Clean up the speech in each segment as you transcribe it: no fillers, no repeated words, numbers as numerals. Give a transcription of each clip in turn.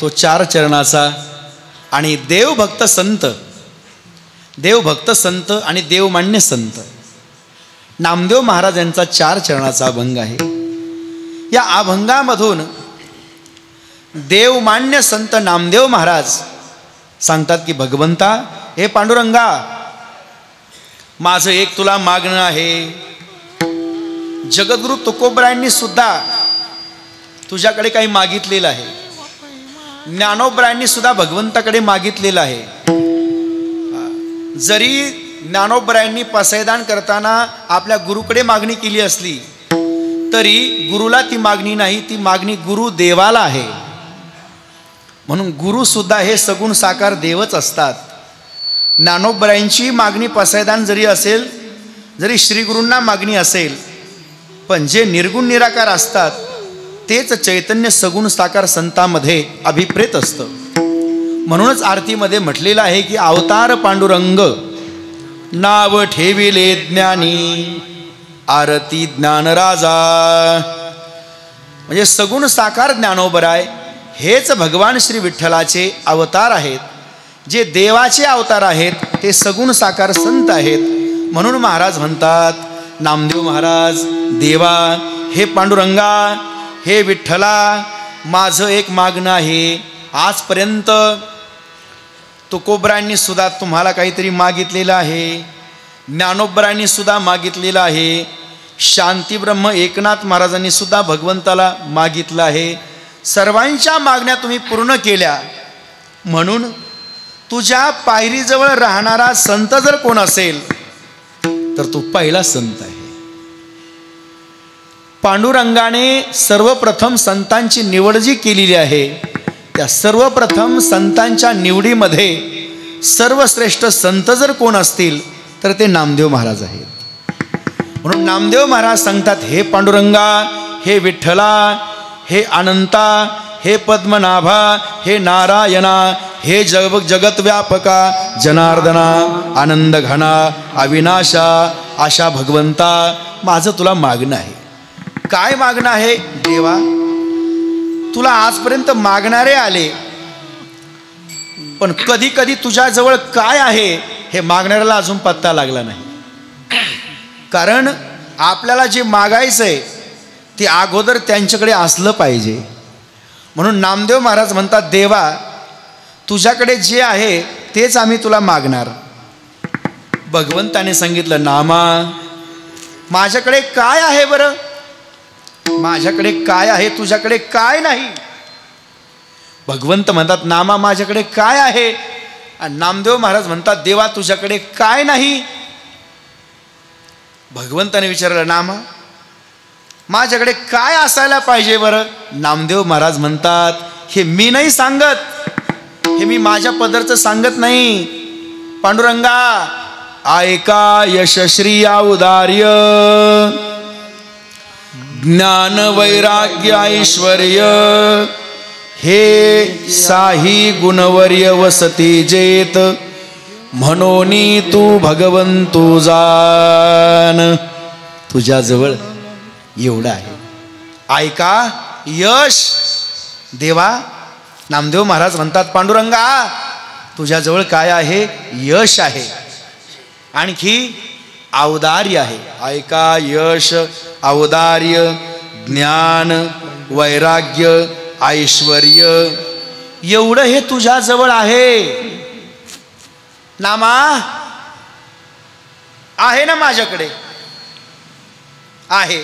तो 4 चरणाचा आणि देवभक्त संत आणि देवमान्य संत नामदेव महाराज यांचा 4 चरणाचा अभंग आहे। या अभंगामधून देवमान्य संत नामदेव महाराज सांगतात की भगवंता, हे पांडुरंगा, माझं एक तुला मागणं आहे। जगद्गुरु तुकोबरायांनी सुद्धा तुझ्याकडे काही मागितलेलं आहे, ज्ञानोबरायांनी सुद्धा भगवंताकडे मागितलेलं आहे। जरी ज्ञानोबरायांनी पसायदान करताना आपल्या गुरुकडे मागणी केली असली तरी गुरुला ती मागणी नाही, ती मागणी गुरुदेवाला आहे। म्हणून गुरु सुद्धा हे सगुण साकार देवच असतात। ज्ञानोबरायांची मागणी पसायदान जरी असेल, जरी श्री गुरूंना मागणी असेल, पण जे निर्गुण निराकार असतात तेच चैतन्य सगुण साकार संतांमध्ये अभिप्रेत असतं। म्हणूनच आरतीमध्ये म्हटलेलं आहे की अवतार पांडुरंग नाव ठेविले ज्ञानी आरती ज्ञानराजा। म्हणजे सगुण साकार ज्ञानोबराय हेच भगवान श्री विठ्ठलाचे अवतार आहेत, जे देवाचे अवतार आहेत ते सगुण साकार संत आहेत। म्हणून महाराज म्हणतात, नामदेव महाराज, देवा, हे पांडुरंगा, हे विठ्ठला, माझं एक मागणं आहे। आजपर्यंत तुकोबरायांनी सुद्धा तुम्हाला काहीतरी मागितलेलं आहे, ज्ञानोबरायांनी सुद्धा मागितलेलं आहे, शांतीब्रह्म एकनाथ महाराजांनी सुद्धा भगवंताला मागितलं आहे। सर्वांच्या मागण्या तुम्ही पूर्ण केल्या, म्हणून तुझ्या पायरीजवळ राहणारा संत जर कोण असेल तर तू पहिला संत आहे। पांडुरंगाने सर्वप्रथम संतांची निवड जी केलेली आहे, त्या सर्वप्रथम संतांच्या निवडीमध्ये सर्वश्रेष्ठ संत जर कोण असतील तर ते नामदेव महाराज आहेत। म्हणून नामदेव महाराज सांगतात, हे पांडुरंगा, हे विठ्ठला, हे अनंता, हे पद्मनाभा, हे नारायणा, हे जगत व्यापका जनार्दना, आनंद घना, अविनाशा, आशा भगवंता, माझं तुला मागणं आहे। काय मागणं आहे देवा? तुला आजपर्यंत मागणारे आले, पण कधी कधी तुझ्याजवळ काय आहे हे मागणाऱ्याला अजून पत्ता लागला नाही। कारण आपल्याला जे मागायचंय ते अगोदर त्यांच्याकडे असलं पाहिजे। म्हणून नामदेव महाराज म्हणतात, देवा, तुझ्याकडे जे आहे तेच आम्ही तुला मागणार। भगवंताने सांगितलं, नामा, माझ्याकडे काय आहे बरं? माझ्याकडे काय आहे, तुझ्याकडे काय नाही? भगवंत म्हणतात, नामा, माझ्याकडे काय आहे? आणि नामदेव महाराज म्हणतात, देवा, तुझ्याकडे काय नाही? भगवंताने विचारलं, नामा, माझ्याकडे काय असायला पाहिजे बरं? नामदेव महाराज म्हणतात, हे मी नाही सांगत, हे मी माझ्या पदरचं सांगत नाही। पांडुरंगा, ऐका यशश्री औदार्य, ज्ञान वैराग्य ऐश्वर्य, हे साही गुणवर्य वसती जेत, म्हणोनी तू भगवंतू जान। तुझ्याजवळ एवढं आहे। ऐका यश, देवा, नामदेव महाराज म्हणतात, पांडुरंगा, तुझ्याजवळ काय आहे? यश आहे, आणखी औदार्य आहे। ऐका यश, औदार्य, ज्ञान, वैराग्य, ऐश्वर्य, एवढं हे तुझ्याजवळ आहे। नामा, आहे ना माझ्याकडे? आहे।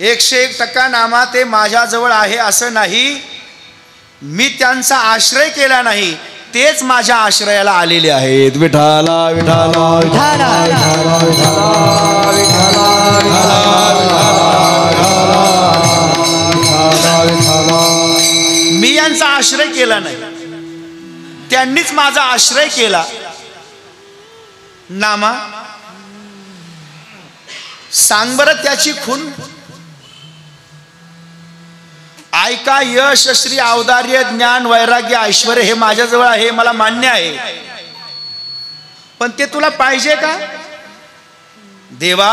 101% नामा ते माझ्याजवळ आहे असं नाही, मी त्यांचा आश्रय केला नाही, तेच माझ्या आश्रयाला आलेले आहेत। विठाला विठाला विठाला विठाला विठाला, मी यांचा आश्रय केला नाही, त्यांनीच माझा आश्रय केला। नामा, सांग बरं त्याची खून? ऐका यश, श्री, औदार्य, ज्ञान, वैराग्य, ऐश्वर्य हे माझ्याजवळ आहे, मला मान्य आहे, पण ते तुला पाहिजे का? देवा,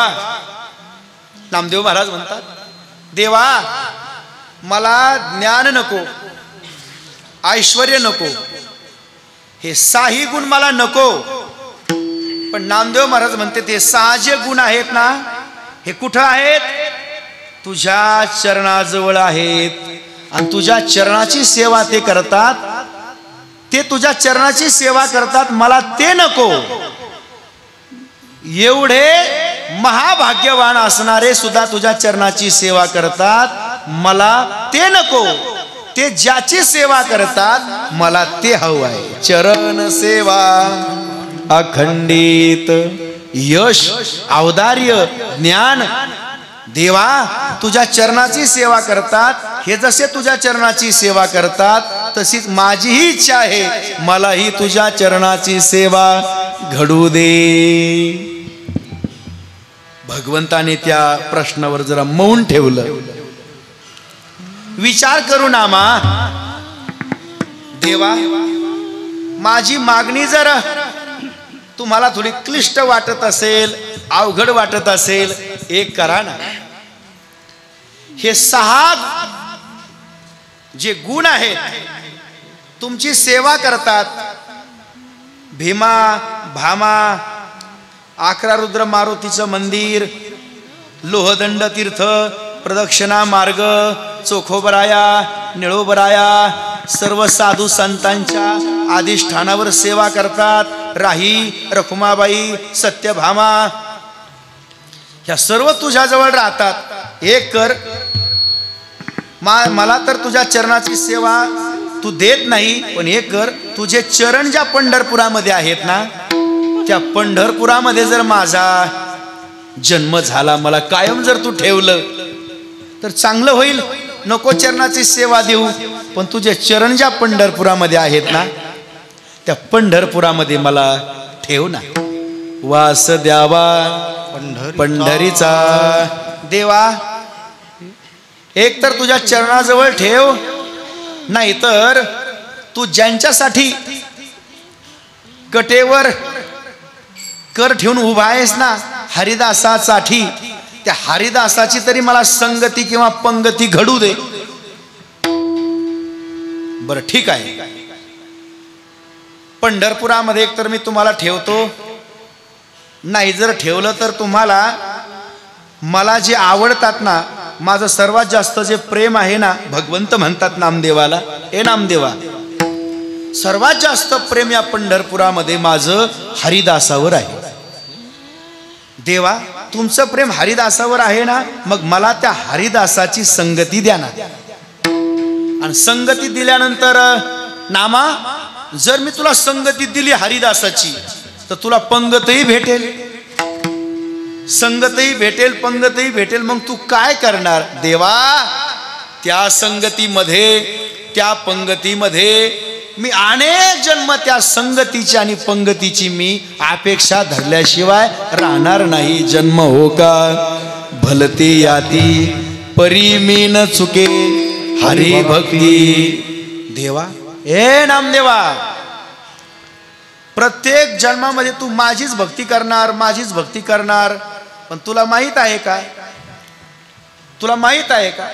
नामदेव महाराज म्हणतात, देवा, मला ज्ञान नको, ऐश्वर्य नको, हे 6 गुण मला नको. पण नामदेव महाराज म्हणते ते 6 जे गुण आहेत ना, हे कुठं आहेत? तुझ्या चरणाजवळ आहेत. आणि तुझ्या चरणाची सेवा ते करतात, ते तुझ्या चरणाची सेवा करतात, मला ते नको. एवढे महाभाग्यवान असणारे सुद्धा तुझ्या चरणाची सेवा करतात, मला ते नको. ते ज्याची सेवा करतात मला ते हवं आहे. चरण सेवा अखंडित, यश, औदार्य, ज्ञान. देवा तुझ्या चरणाची सेवा करतात, हे जसे तुझ्या चरणाची सेवा करतात तशीच माझीही इच्छा आहे, मलाही तुझ्या चरणाची सेवा घडू दे. भगवंताने त्या प्रश्नावर जरा मौन ठेवलं. विचार करू नामा, देवा माझी मागणी जर तुम्हाला थोडी क्लिष्ट वाटत असेल, अवघड वाटत असेल, एक करा ना. हे 6 जे गुण आहेत तुमची सेवा करतात. भीमा, भामा, 11 रुद्र मारुतीचं मंदिर, लोहदंड तीर्थ, प्रदक्षिणा मार्ग, चोखोबराया, निळोबराया, सर्व साधू संतांच्या अधिष्ठानावर सेवा करतात. राही, रखुमाबाई, सत्यभामा, ह्या सर्व तुझ्याजवळ राहतात. एक कर, मला तर तुझ्या चरणाची सेवा तू देत नाही, पण एक कर, तुझे चरण ज्या पंढरपुरामध्ये आहेत ना, त्या पंढरपुरामध्ये जर माझा जन्म झाला, मला कायम जर तू ठेवलं तर चांगलं होईल. नको चरणाची सेवा देऊ, पण तुझे चरण ज्या पंढरपुरामध्ये आहेत ना, त्या पंढरपुरामध्ये मला ठेव ना. वास द्यावा पंढरीचा. देवा एक तर तुझ्या चरणाजवळ ठेव, नाहीतर तू ज्यांच्यासाठी कटेवर कर ठेवून उभा आहेस ना, हरिदासासाठी, त्या हरिदासाची तरी मला संगती किंवा पंगती घडू दे. बरं ठीक आहे, पंढरपुरामध्ये एक तर मी तुम्हाला ठेवतो, नाही जर ठेवलं तर तुम्हाला मला जे आवडतात ना, माझं सर्वात जास्त जे प्रेम आहे ना, भगवंत म्हणतात नामदेवाला, ए नामदेवा सर्वात जास्त प्रेम या पंढरपुरामध्ये माझं हरिदासावर आहे. देवा तुमचं प्रेम हरिदासावर आहे ना, मग मला त्या हरिदासाची संगती द्या ना. आणि संगती दिल्यानंतर नामा, जर मी तुला संगती दिली हरिदासाची तर तुला पंगतही भेटेल, संगतही भेटेल, पंगतही भेटेल. मग तू काय करणार? देवा त्या संगतीमध्ये, त्या पंगतीमध्ये मी अनेक जन्म त्या संगतीची आणि पंगतीची मी अपेक्षा धरल्याशिवाय राहणार नाही. जन्म हो का भलती याती, परी मी न चुके हरी भक्ती. देवा ए नामदेवा, प्रत्येक जन्मामध्ये तू माझीच भक्ती करणार, माझीच भक्ती करणार. पण तुला माहित आहे का, तुला माहित आहे का,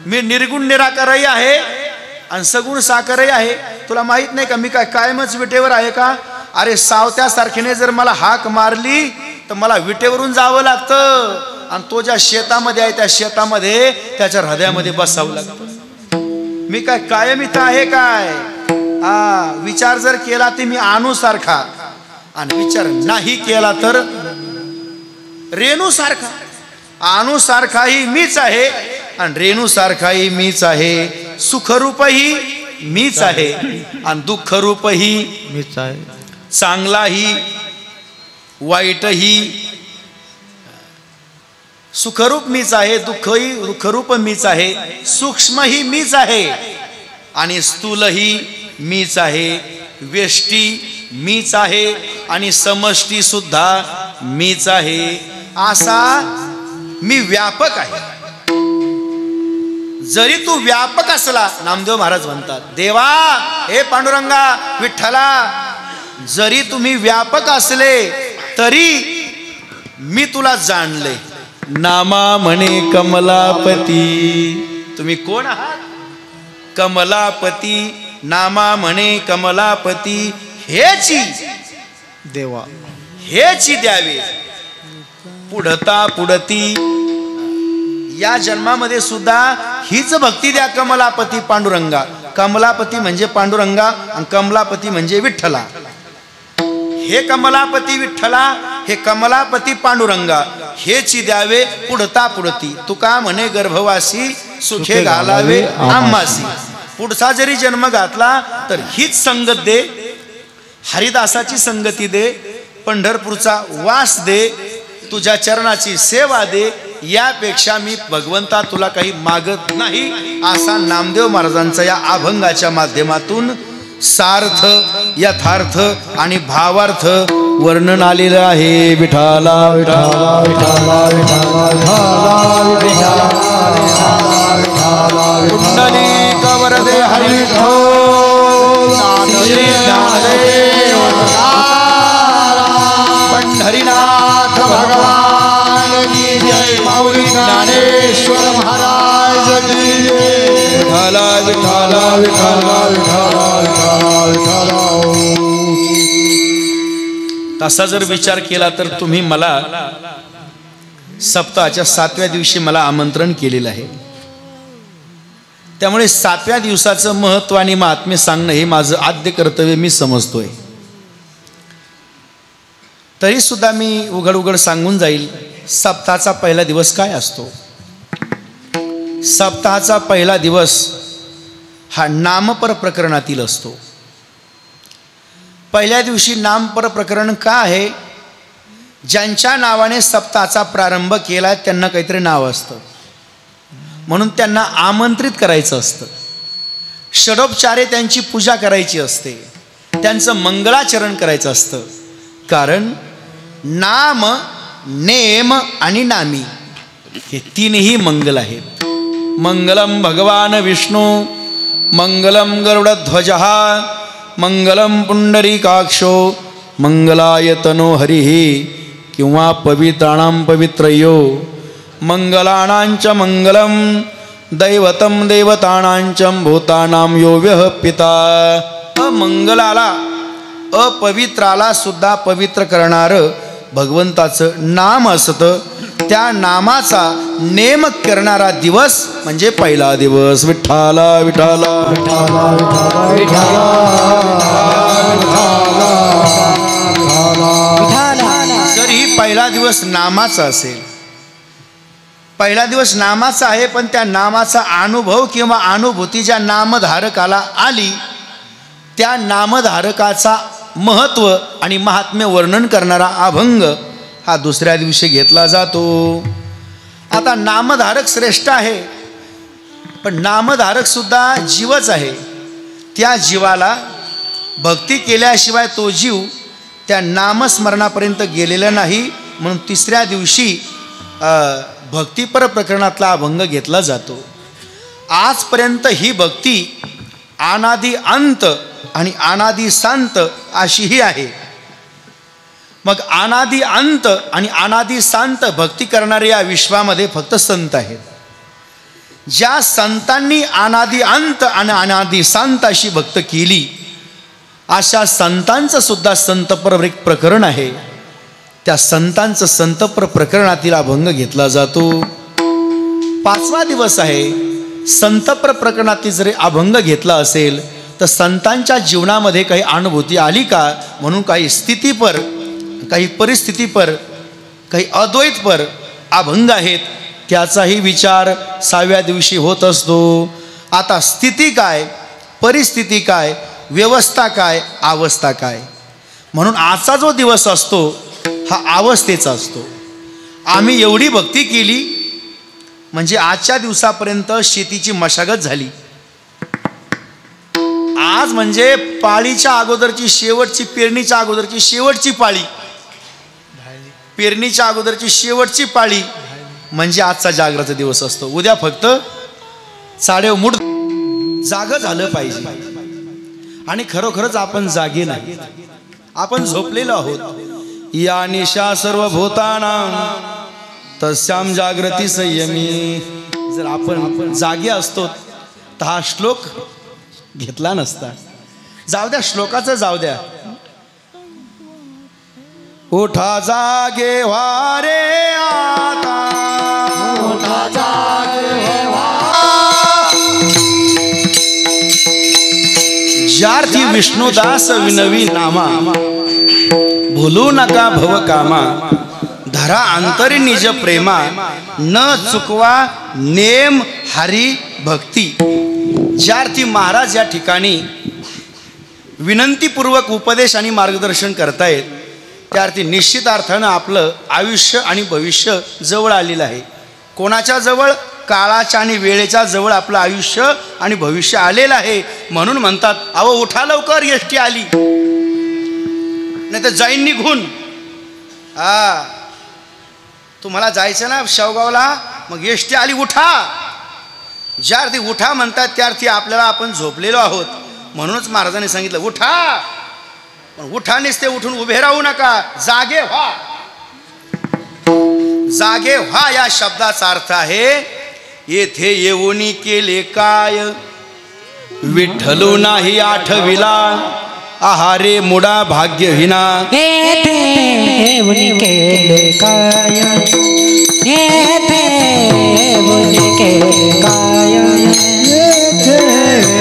मी निर्गुण निराकारही आहे आणि सगुण साकारही आहे. तुला माहित नाही का मी काय कायमच विटेवर आहे का? अरे सावत्यासारखीने जर मला हाक मारली तर मला विटेवरून जावं लागतं, आणि तो ज्या शेतामध्ये आहे त्या शेतामध्ये त्याच्या हृदयामध्ये बसावं लागतं. मी काय कायम इथं आहे काय? विचार जर केला तर मी अनुसारखा, आणि विचार नाही केला तर रेणूसारखा. अनुसारखाही मीच आहे आणि रेणूसारखाही मीच आहे. सुखरूपही मीच आहे आणि दुःखरूपही मीच आहे. चांगलाही वाईटही सुखरूप मीच आहे, दुःखरूप मीच आहे. सूक्ष्मही मीच आहे आणि स्थूलही मीच आहे. व्यष्टी मीच आहे आणि समष्टी सुद्धा मीच आहे. असा मी व्यापक आहे. जरी तू व्यापक असला, नामदेव महाराज म्हणतात, देवा हे पांडुरंगा विठ्ठला, जरी तुम्ही व्यापक असले तरी मी तुला जाणले. नामा म्हणे कमलापती, तुम्ही कोण आहात? कमलापती नामा म्हणे कमलापती हेची देवा, हेची द्यावे पुढता पुढती. या जन्मामध्ये सुद्धा हीच भक्ती द्या कमलापती पांडुरंगा. कमलापती म्हणजे पांडुरंगा आणि कमलापती म्हणजे विठ्ठला. हे कमलापती विठ्ठला, हे कमलापती पांडुरंगा हेची द्यावे पुढता पुढती. तुका म्हणे गर्भवासी सुखे घालावे आम्हासी. पुढचा जरी जन्म घातला तर हीच संगत दे, हरिदासाची संगती दे, पंढरपूरचा वास दे, तुझ्या चरणाची सेवा दे. यापेक्षा मी भगवंता तुला काही मागत नाही. असा नामदेव महाराजांचा या अभंगाच्या माध्यमातून सार्थ, यथार्थ आणि भावार्थ वर्णन आलेलं आहे. विठाला विठाला विठाला विठाला कुंडलिक वरदे हरी श्री ज्ञानदेव पंढरीनाथ भगवान की जय. माऊली ज्ञानेश्वर महाराज की जय. विठाला विठाला विठाला विठाला विठाला. तसा जर विचार केला तर तुम्ही मला सप्ताहाच्या 7व्या दिवशी मला आमंत्रण केलेलं आहे. त्यामुळे 7व्या दिवसाचं महत्त्व आणि महात्म्य सांगणं हे माझं आद्य कर्तव्य मी समजतोय. तरी सुद्धा मी उघड उघड सांगून जाईल सप्ताहाचा पहिला दिवस काय असतो. सप्ताहाचा पहिला दिवस हा नामपर प्रकरणातील असतो. पहिल्या दिवशी नामपर प्रकरण का आहे? ज्यांच्या नावाने सप्ताहाचा प्रारंभ केला त्यांना काहीतरी नाव असतं, म्हणून त्यांना आमंत्रित करायचं असतं. षडोपचारे त्यांची पूजा करायची असते, त्यांचं मंगळाचरण करायचं असतं. कारण नाम, नेम आणि नामी हे तीनही मंगल आहेत. मंगलम भगवान विष्णू, मंगलम गरुडध्वजः, मंगलम पुंडरीकाक्षो, मंगलाय तनो हरिः. किंवा पवित्राणां पवित्रयो, मंगलानांच मंगलम, दैवतम देवतानांच भूतानां यो व्यः पिता. अमंगलाला, अपवित्राला सुद्धा पवित्र करणारं भगवंताचं नाम असतं. त्या नामाचा नेम करणारा दिवस म्हणजे पहिला दिवस. विठ्ठला विठ्ठला विठ्ठला विठ्ठला. जर ही पहिला दिवस नामाचा असेल, पहिला दिवस नामाचा आहे, पण त्या नामाचा अनुभव किंवा अनुभूती ज्या नामधारकाला आली त्या नामधारकाचा महत्व आणि महात्म्य वर्णन करणारा अभंग हा दुसऱ्या दिवशी घेतला जातो. आता नामधारक श्रेष्ठ आहे, पण नामधारक सुद्धा जीवच आहे. त्या जीवाला भक्ती केल्याशिवाय तो जीव त्या नामस्मरणापर्यंत गेलेला नाही. म्हणून तिसऱ्या दिवशी भक्तिपर प्रकरणातला अभंग घेतला जातो. आजपर्यंत ही भक्ती अनादि अंत आणि अनादि सांत अशीही आहे. मग अनादि अंत आणि अनादि सांत भक्ती करणारे या विश्वामध्ये फक्त संत आहेत. ज्या संतांनी अनादि अंत आणि अनादि सांत अशी भक्त केली, अशा संतांचं सुद्धा संतपर प्रकरण आहे. त्या संतांचं संतपर प्रकरणातील अभंग घेतला जातो. 5वा दिवस आहे. संतपर प्रकरणातील जरी अभंग घेतला असेल तर संतांच्या जीवनामध्ये काही अनुभूती आली का म्हणून काही स्थितीपर, काही परिस्थितीपर, काही अद्वैतपर अभंग आहेत. त्याचाही विचार 6व्या दिवशी होत असतो. आता स्थिती काय, परिस्थिती काय, व्यवस्था काय, अवस्था काय, म्हणून आजचा जो दिवस असतो हा अवस्थेचा असतो. आम्ही एवढी भक्ती केली म्हणजे आजच्या दिवसापर्यंत शेतीची मशागत झाली. आज म्हणजे पाळीच्या अगोदरची शेवटची, पेरणीच्या अगोदरची शेवटची पाळी, पेरणीच्या अगोदरची शेवटची पाळी म्हणजे आजचा जागराचा दिवस असतो. उद्या फक्त साडेव मुठ जागं झालं पाहिजे. आणि खरोखरच आपण जागे नाही, आपण झोपलेलो आहोत. या निशा सर्वभूतानां तस्यां जागृती संयमी. जर आपण जागे असतो तर हा श्लोक घेतला नसता. जाऊ द्या, श्लोकाचं जाऊ द्या. उठा जागे व्हा रे आता, उठा जागे व्हा. ज्यार्थी विष्णुदास विनवी नामा, भूलू नका भव कामा. धरा अंतरी निज प्रेमा, न चुकवा नेम हरी भक्ती. ज्यार्थी महाराज या ठिकाणी विनंतीपूर्वक उपदेश आणि मार्गदर्शन करतायत, त्यार्थी निश्चित अर्थानं आपलं आयुष्य आणि भविष्य जवळ आलेलं आहे. कोणाच्या जवळ? काळाच्या आणि वेळेच्या जवळ आपलं आयुष्य आणि भविष्य आलेलं आहे. म्हणून म्हणतात, अहो उठा लवकर, एसटी आली, नाही तर जाईन निघून. तुम्हाला जायचं ना शेवगावला, मग एसटी आली, उठा. ज्या अर्थी उठा म्हणतात त्या अर्थी आपल्याला आपण झोपलेलो आहोत. म्हणूनच महाराजांनी सांगितलं उठा. पण उठानेच ते उठून उभे राहू नका, जागे व्हा. जागे व्हा या शब्दाचा अर्थ आहे, येथे येऊनी केले काय, विठ्ठलू नाही आठविला, आहारे मुडा भाग्यहीना. येथे येऊनी केले काय, येथे येऊनी केले काय, येथे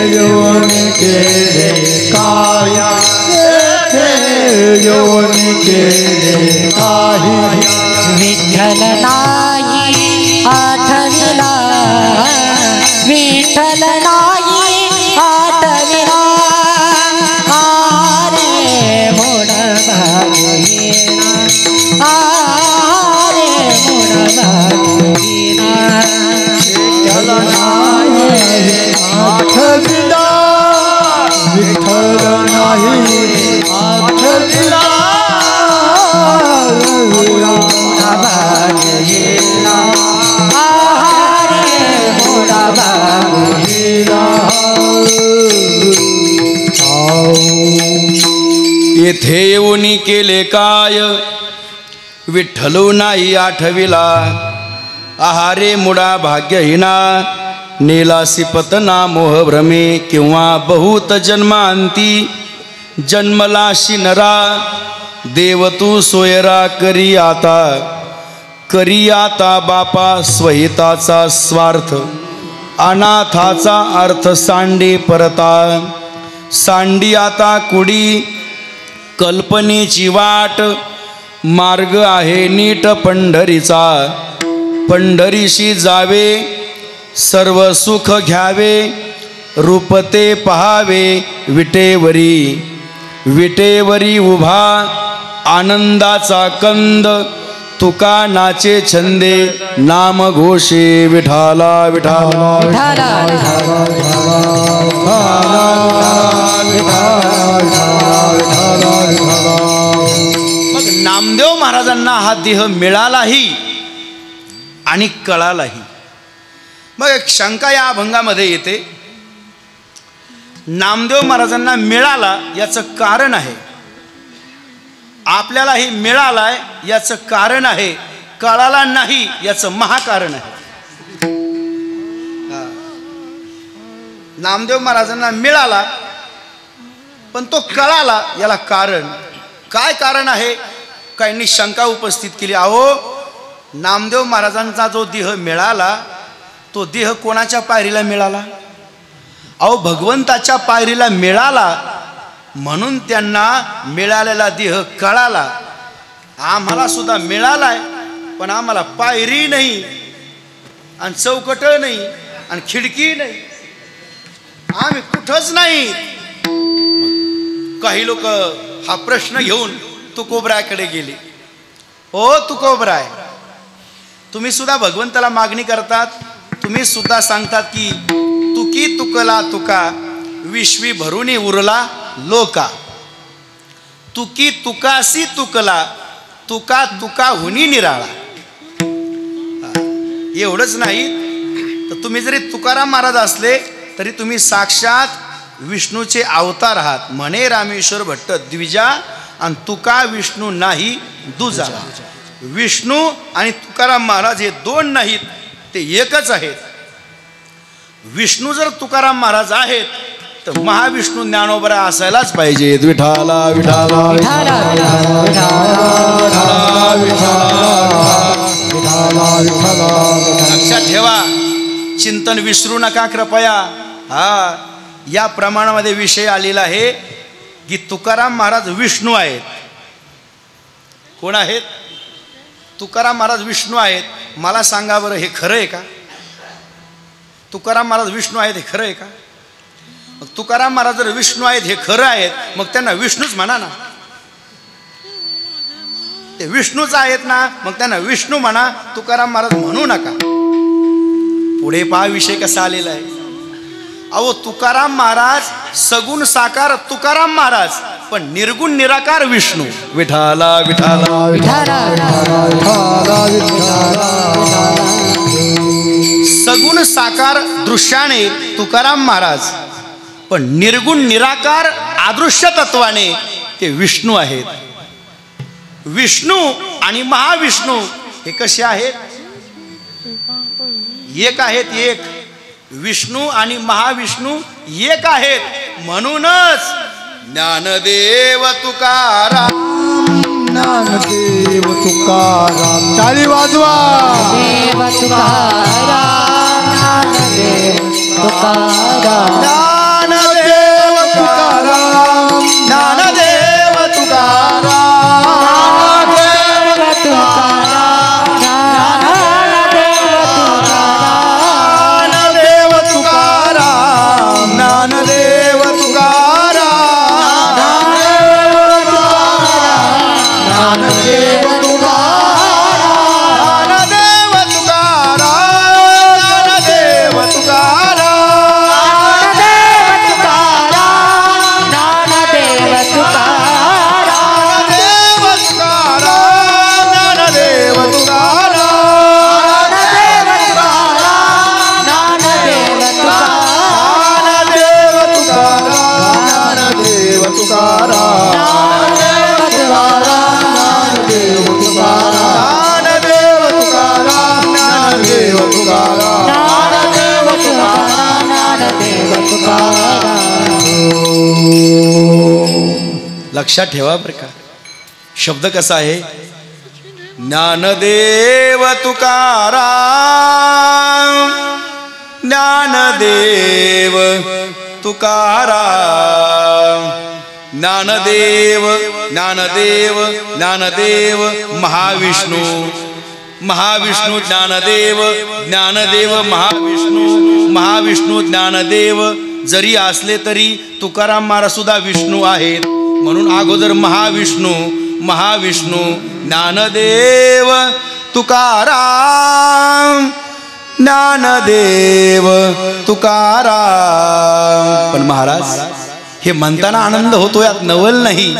येऊनी केले काय, येथे येऊनी केले काय. विठ्ठल नाही आठविला, विठ्ठल नाही आठविला, आरे मोड भागीना, आरे मोड भागीना. विठ्ठल नाही आठविला, विठ्ठल नाही आठविला, येथे येऊनी केले काय, विठ्ठलू नाही आठविला, आहारे मुडा भाग्यहीना. नेलासी पतना मोह भ्रमे, किंवा बहुत जन्मांती जन्मलाशी नरा. देव तू सोयरा करी आता, करी आता बापा स्वहिताचा स्वार्थ. अनाथाचा अर्थ सांडी परता, सांडी आता कुडी कल्पनेची वाट. मार्ग आहे नीट पंढरीचा, पंढरीशी जावे सर्व सुख घ्यावे. रूपते पहावे विटेवरी, विटेवरी उभा आनंदाचा कंद. तुका नाचे छंदे नाम घोषे, विठाला विठाला मग नामदेव महाराजांना हा देह मिळालाही आणि कळालाही. मग एक शंका या अभंगामध्ये येते, नामदेव महाराजांना मिळाला याचं कारण आहे, आपल्यालाही मिळालाय याचं कारण आहे, कळाला नाही याचं महाकारण आहे. नामदेव महाराजांना मिळाला पण तो कळाला, याला कारण काय? कारण आहे काहींनी शंका उपस्थित केली. अहो नामदेव महाराजांचा जो देह मिळाला तो देह कोणाच्या पायरीला मिळाला? अहो भगवंताच्या पायरीला मिळाला म्हणून त्यांना मिळालेला देह कळाला. आम्हाला सुद्धा मिळालाय पण आम्हाला पायरी नाही आणि चौकट नाही आणि खिडकी नाही, आम्ही कुठंच नाही. काही लोक हा प्रश्न घेऊन तुकोबरायकडे गेले. ओ तुकोबराय, तुम्ही सुद्धा भगवंताला मागणी करतात, तुम्ही सुद्धा सांगतात की तुकी तुकला तुका विश्वी भरुनी उरला लोका. तुकी तुकासी तुकला तुका तुका हुनी निराळा. एवढंच नाही तर तुम्ही जरी तुकाराम महाराज असले तरी तुम्ही साक्षात विष्णूचे अवतार आहात. म्हणे रामेश्वर भट्ट द्विजा आणि तुका विष्णू नाही दुजा. विष्णू आणि तुकाराम महाराज हे दोन नाहीत, ते एकच आहेत. विष्णू जर तुकाराम महाराज आहेत तर महाविष्णू ज्ञानोबा असायलाच पाहिजेत. विठाला विठाला विठाला लक्षात ठेवा, चिंतन विसरू नका कृपया. हा, या प्रमाणामध्ये विषय आलेला आहे की तुकाराम महाराज विष्णू आहेत. कोण आहेत? तुकाराम महाराज विष्णू आहेत. मला सांगा बरं, हे खरं आहे का? तुकाराम महाराज विष्णू आहेत हे खरं आहे का? मग तुकाराम महाराज जर विष्णू आहेत हे खरं आहेत, मग त्यांना विष्णूच म्हणा ना. ते विष्णूच आहेत ना, मग त्यांना विष्णू म्हणा, तुकाराम महाराज म्हणू नका. पुढे पहा विषय कसा आलेला आहे. अहो, तुकाराम महाराज सगुण साकार तुकाराम महाराज, पण निर्गुण निराकार विष्णू. विठाला विठाला सगुण साकार दृश्याने तुकाराम महाराज, पण निर्गुण निराकार अदृश्य तत्वाने ते विष्णू आहेत. विष्णू आणि महाविष्णू हे कसे आहेत? एक आहेत. एक विष्णू आणि महाविष्णू एक आहेत. म्हणूनच ज्ञानदेव तुकाराम, ज्ञानदेव तुकाराम, टाळी वाजवा. देव तुकाराम, ज्ञानदेव तुकाराम, ज्ञानदेव तुकाराम, ज्ञानदेव तुकाराम, ज्ञानदेव तुकाराम, ज्ञानदेव तुकाराम, ज्ञानदेव तुकाराम, ज्ञानदेव तुकाराम, ज्ञानदेव लक्षात ठेवा बरं का, शब्द कसा आहे? ज्ञानदेव तुकाराम, ज्ञानदेव तुकाराम, ज्ञानदेव ज्ञानदेव ज्ञानदेव महाविष्णू, महाविष्णू ज्ञानदेव, ज्ञानदेव महाविष्णू, महाविष्णू ज्ञानदेव जरी असले तरी तुकाराम महाराज सुद्धा विष्णू आहेत. म्हणून अगोदर महाविष्णू, महाविष्णू ज्ञानदेव तुकाराम, ज्ञानदेव तुकाराम. पण महाराज हे म्हणताना आनंद होतो, यात नवल नाही.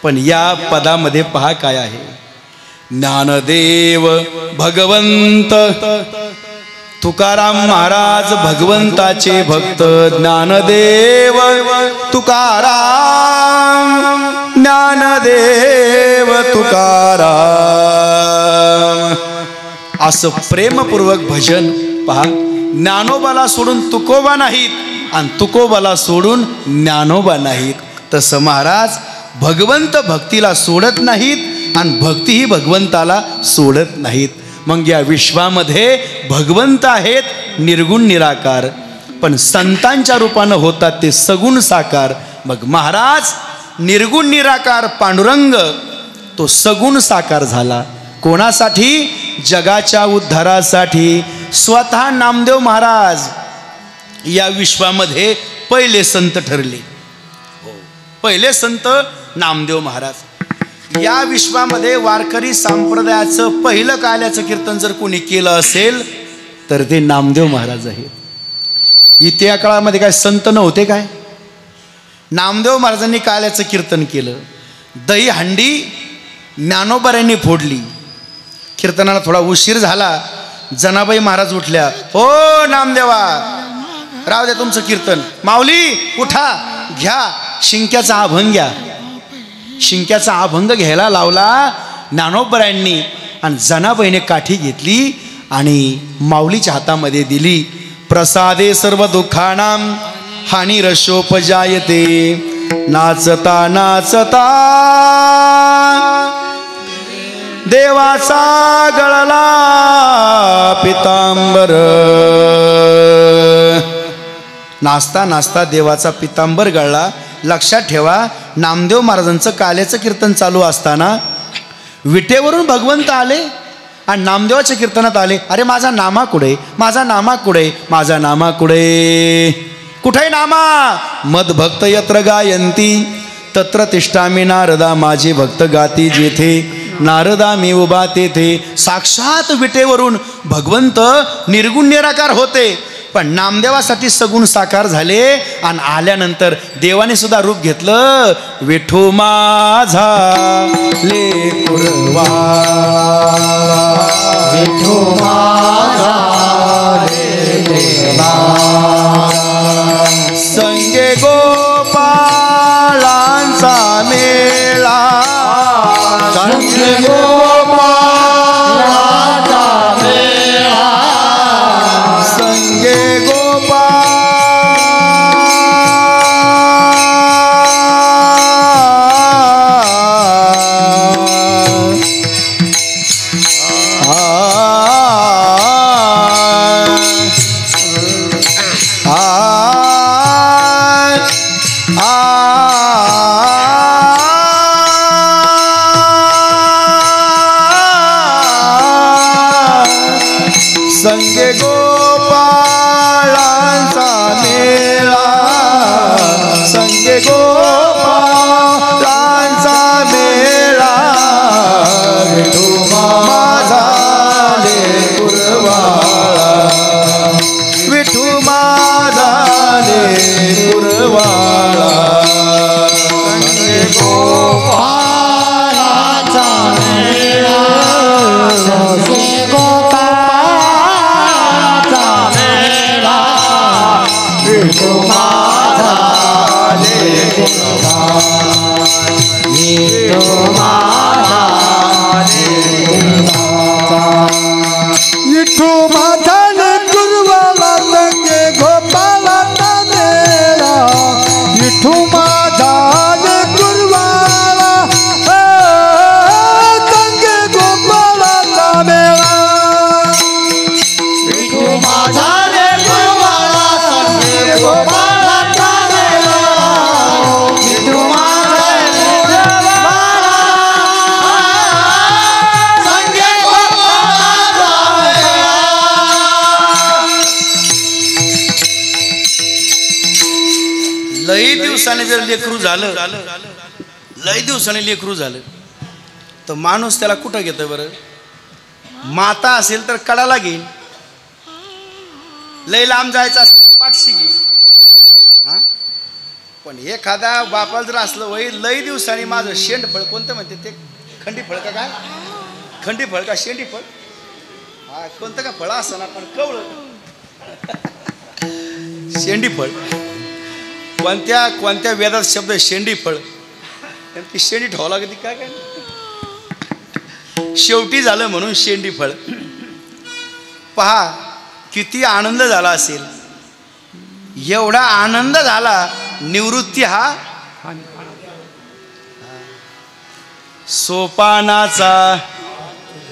पण या पदामध्ये पहा काय आहे. ज्ञानदेव भगवंत, तुकाराम महाराज भगवंताचे भक्त. ज्ञानदेव तुकाराम, ज्ञानदेव तुकाराम असं प्रेमपूर्वक भजन पहा. ज्ञानोबाला सोडून तुकोबा नाहीत आणि तुकोबाला सोडून ज्ञानोबा नाहीत. तसं महाराज भगवंत भक्तीला सोडत नाहीत आणि भक्तीही भगवंताला सोडत नाहीत. मग या विश्वामध्ये भगवंत आहेत निर्गुण निराकार, पण संतांच्या रूपानं होतात ते सगुण साकार. मग महाराज निर्गुण निराकार पांडुरंग तो सगुण साकार झाला. कोणासाठी? जगाच्या उद्धारासाठी. स्वतः नामदेव महाराज या विश्वामध्ये पहिले संत ठरले. पहिले संत नामदेव महाराज. या विश्वामध्ये वारकरी संप्रदायाचं पहिलं काल्याचं कीर्तन जर कोणी केलं असेल तर ते नामदेव महाराज आहेत. इतिहास काळामध्ये काय संत नव्हते काय? नामदेव महाराजांनी काल्याचं कीर्तन केलं. दही हंडी ज्ञानोबाऱ्यांनी फोडली. कीर्तनाला थोडा उशीर झाला. जनाबाई महाराज उठल्या. हो नामदेवा, राव दे तुमचं कीर्तन. माऊली उठा, घ्या शिंक्याचा अभंग घ्या. शिंक्याचा अभंग घ्यायला लावला ज्ञानोबाऱ्यांनी आणि जनाबाईने काठी घेतली आणि माऊलीच्या हातामध्ये दिली. प्रसादे सर्व दुःखानां हानिरशोपजायते। नाचता नाचता देवाचा गळला पितांबर, नाचता नाचता देवाचा पितांबर गळला। लक्षात ठेवा, नामदेव महाराजांचं काल्याचं कीर्तन चालू असताना विटेवरून भगवंत आले आणि नामदेवाच्या कीर्तनात आले, अरे माझा नामा कुठे, माझा नामा कुठे, माझा नामा कुठे, कुठे नामा? मद भक्त यत्र गायंती तत्र तिष्ठामी नारदा, माझे भक्त गाती जेथे नारदा मी उभा तेथे। साक्षात विटेवरून भगवंत निर्गुण निराकार होते, पण नामदेवासाठी सगुण साकार झाले आणि आल्यानंतर देवाने सुद्धा रूप घेतलं। विठू माझा लेकुरवा, विठू माझा लेकुरवा, संगे गोपाळांचा मेळा, संगे गोपाळांचा मेळा, संगे गोपाळ संगे गोपाळांचा मेळा, संगे गोपाळांचा मेळा, विठू माझा लेकुरवाळा, विठू माझा लेकुरवाळा, संगे गोपाळांचा मेळा, संगे विठू माझा लेकुरवा, विठू माझा लेकुरवा, विठू माझा लेकुरवाला, संगे गोपाळाचा मेळा, विठू माझा लेकुरवाला, संगे गोपाळाचा मेळा, विठू माझा लेकुरवाला, संगे गोपाळाचा मेळा, विठू माझा लेकुरवाला, संगे गोपाळाचा मेळा। लई दिवसाने जर लेकरू झालं, लई दिवसाने लेकरू झालं तर माणूस त्याला कुठं घेतं बरं? माता असेल तर कडाला घेईन, लई लांब जायचं असेल तर पाठशी घेईन, हा? पण एखादा बापाला जर असलं वय लई दिवसांनी माझं शेंडफळ, कोणतं म्हणते ते, खंडी फळ का काय, खंडी फळ का शेंडी फळ, हा कोणतं का फळ असं ना, पण कवळं शेंडी फळ, कोणत्या कोणत्या वेदात शब्द शेंडी फळ, ती शेंडी ठेवा लागते काय काय, शेवटी झालं म्हणून शेंडी फळ। पहा किती आनंद झाला असेल, एवढा आनंद झाला। निवृत्ती हा सोपानाचा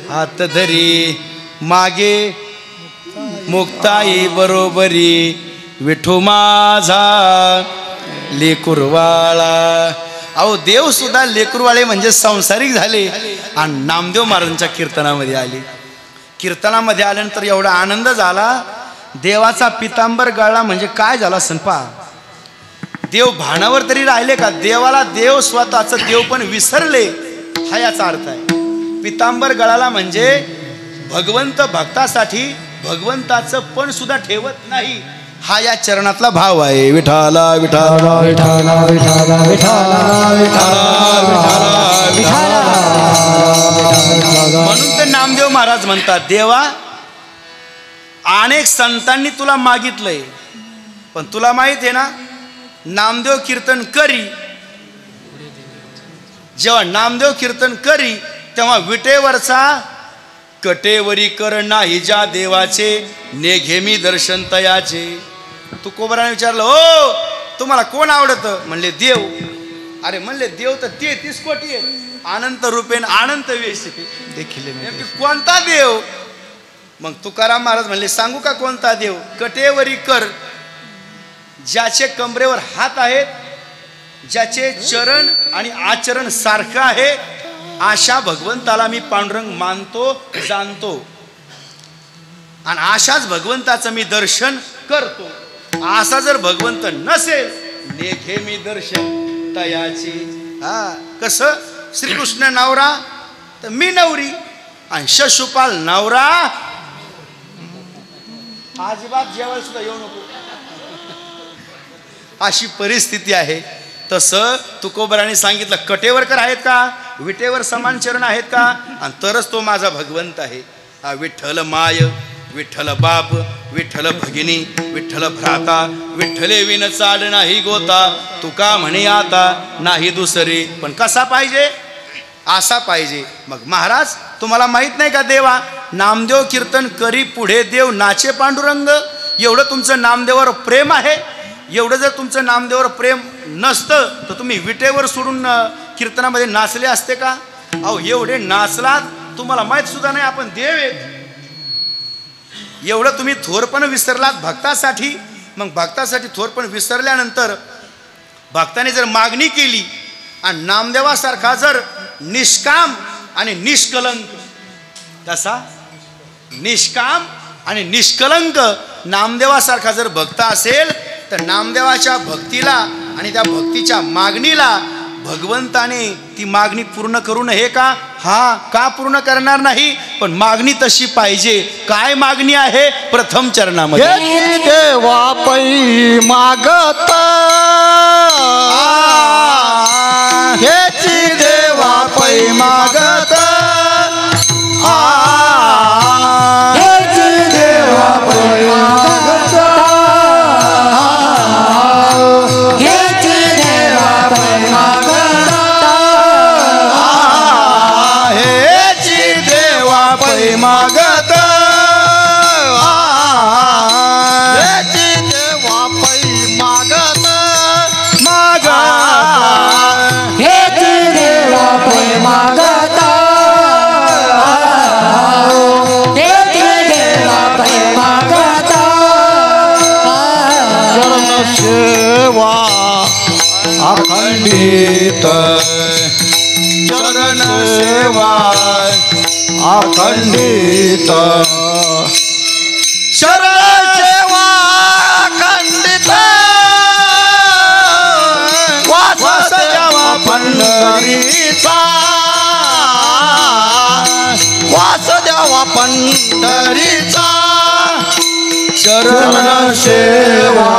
हात धरी, मागे मुक्ताई बरोबरी, विठू माझा लेकुरवाळा। अहो देव सुद्धा लेकुरवाळे म्हणजे संसारिक झाले आणि नामदेव महाराजांच्या कीर्तनामध्ये आले। कीर्तनामध्ये आल्यानंतर एवढा आनंद झाला, देवाचा पितांबर गळला म्हणजे काय झाला संपा, देव भानावर तरी राहिले का? देवाला देव स्वतःचं देव पण विसरले, हा याचा अर्थ आहे। पितांबर गळाला म्हणजे भगवंत भक्तासाठी भगवंताचं पण सुद्धा ठेवत नाही, हा या चरणातला भाव आहे। विठाला विठाला विठाला विठाला विठाला विठाला, म्हणून ते नामदेव महाराज म्हणतात, देवा अनेक संतांनी तुला मागितलंय, पण तुला माहित आहे ना, नामदेव कीर्तन करी, जेव्हा नामदेव कीर्तन करी तेव्हा विटेवरचा कटेवरी कर नाही ज्या देवाचे, नेघे मी दर्शन तयाचे. तुकोबराने विचारलं, हो तुम्हाला कोण आवडतं? म्हणले देव. अरे म्हणले देव तर 33 कोटी आहे, अनंत रूपेन अनंत वेश देखील, कोणता देव? मग तुकाराम महाराज म्हणले, सांगू का कोणता देव? कटेवरी कर, ज्याचे कमरेवर हात आहेत, ज्याचे चरण आणि आचरण सारखं आहे, अशा भगवंताला मी पांडुरंग मानतो, जाणतो, आणि अशाच भगवंताचं मी दर्शन करतो. असा जर भगवंत नसेल, नेघे मी दर्शन तयाची. हा कसं? श्रीकृष्ण नवरा तर मी नवरी, आणि शिशुपाल नवरा, अजिबात जेवायला सुद्धा येऊ नको, अशी परिस्थिती आहे. तसं तुकोबराने सांगितलं, कटेवरकर आहेत का, विटेवर समान चरण आहेत का, आणि तरच तो माझा भगवंत आहे. हा विठ्ठल माय, विठ्ठल बाप, विठ्ठल भगिनी, विठ्ठल भ्राता, विठ्ठले विन चाल नाही गोता, तुका म्हणे आता नाही दुसरे. पण कसा पाहिजे? असा पाहिजे. मग महाराज तुम्हाला माहित नाही का, देवा नामदेव कीर्तन करी पुढे देव नाचे पांडुरंग. एवढं तुमचं नामदेवावर प्रेम आहे. एवढं जर तुमचं नामदेवावर प्रेम नसतं तर तुम्ही विटेवर सोडून कीर्तनामध्ये नाचले असते का? अहो एवढे नाचलात, तुम्हाला माहित सुद्धा नाही आपण देव आहेत. एवढं तुम्ही थोरपण विसरलात भक्तासाठी. मग भक्तासाठी थोरपण विसरल्यानंतर भक्ताने जर मागणी केली, आणि नामदेवासारखा जर निष्काम आणि निष्कलंक, कसा निष्काम आणि निष्कलंक नामदेवासारखा जर भक्त असेल, तर नामदेवाच्या भक्तीला आणि त्या भक्तीच्या मागणीला भगवंताने ती मागणी पूर्ण करू नये का? हा, का पूर्ण करणार नाही? पण मागणी तशी पाहिजे. काय मागणी आहे? प्रथम चरणामध्ये देवा पै मागत, हेची देवा पै मागत, हेची देवा पै मागत, हेची देवा पै मागत, हेची देवा पै मागत, हेची देवा पै मागत, हेची देवा पै मागत, हेची देवा पै मागत, चरण सेवा अखंडित, चरण सेवा अखंडित, चरण सेवा अखंडित, वास द्यावा पंढरीचा, वास द्यावा पंढरीचा, चरण सेवा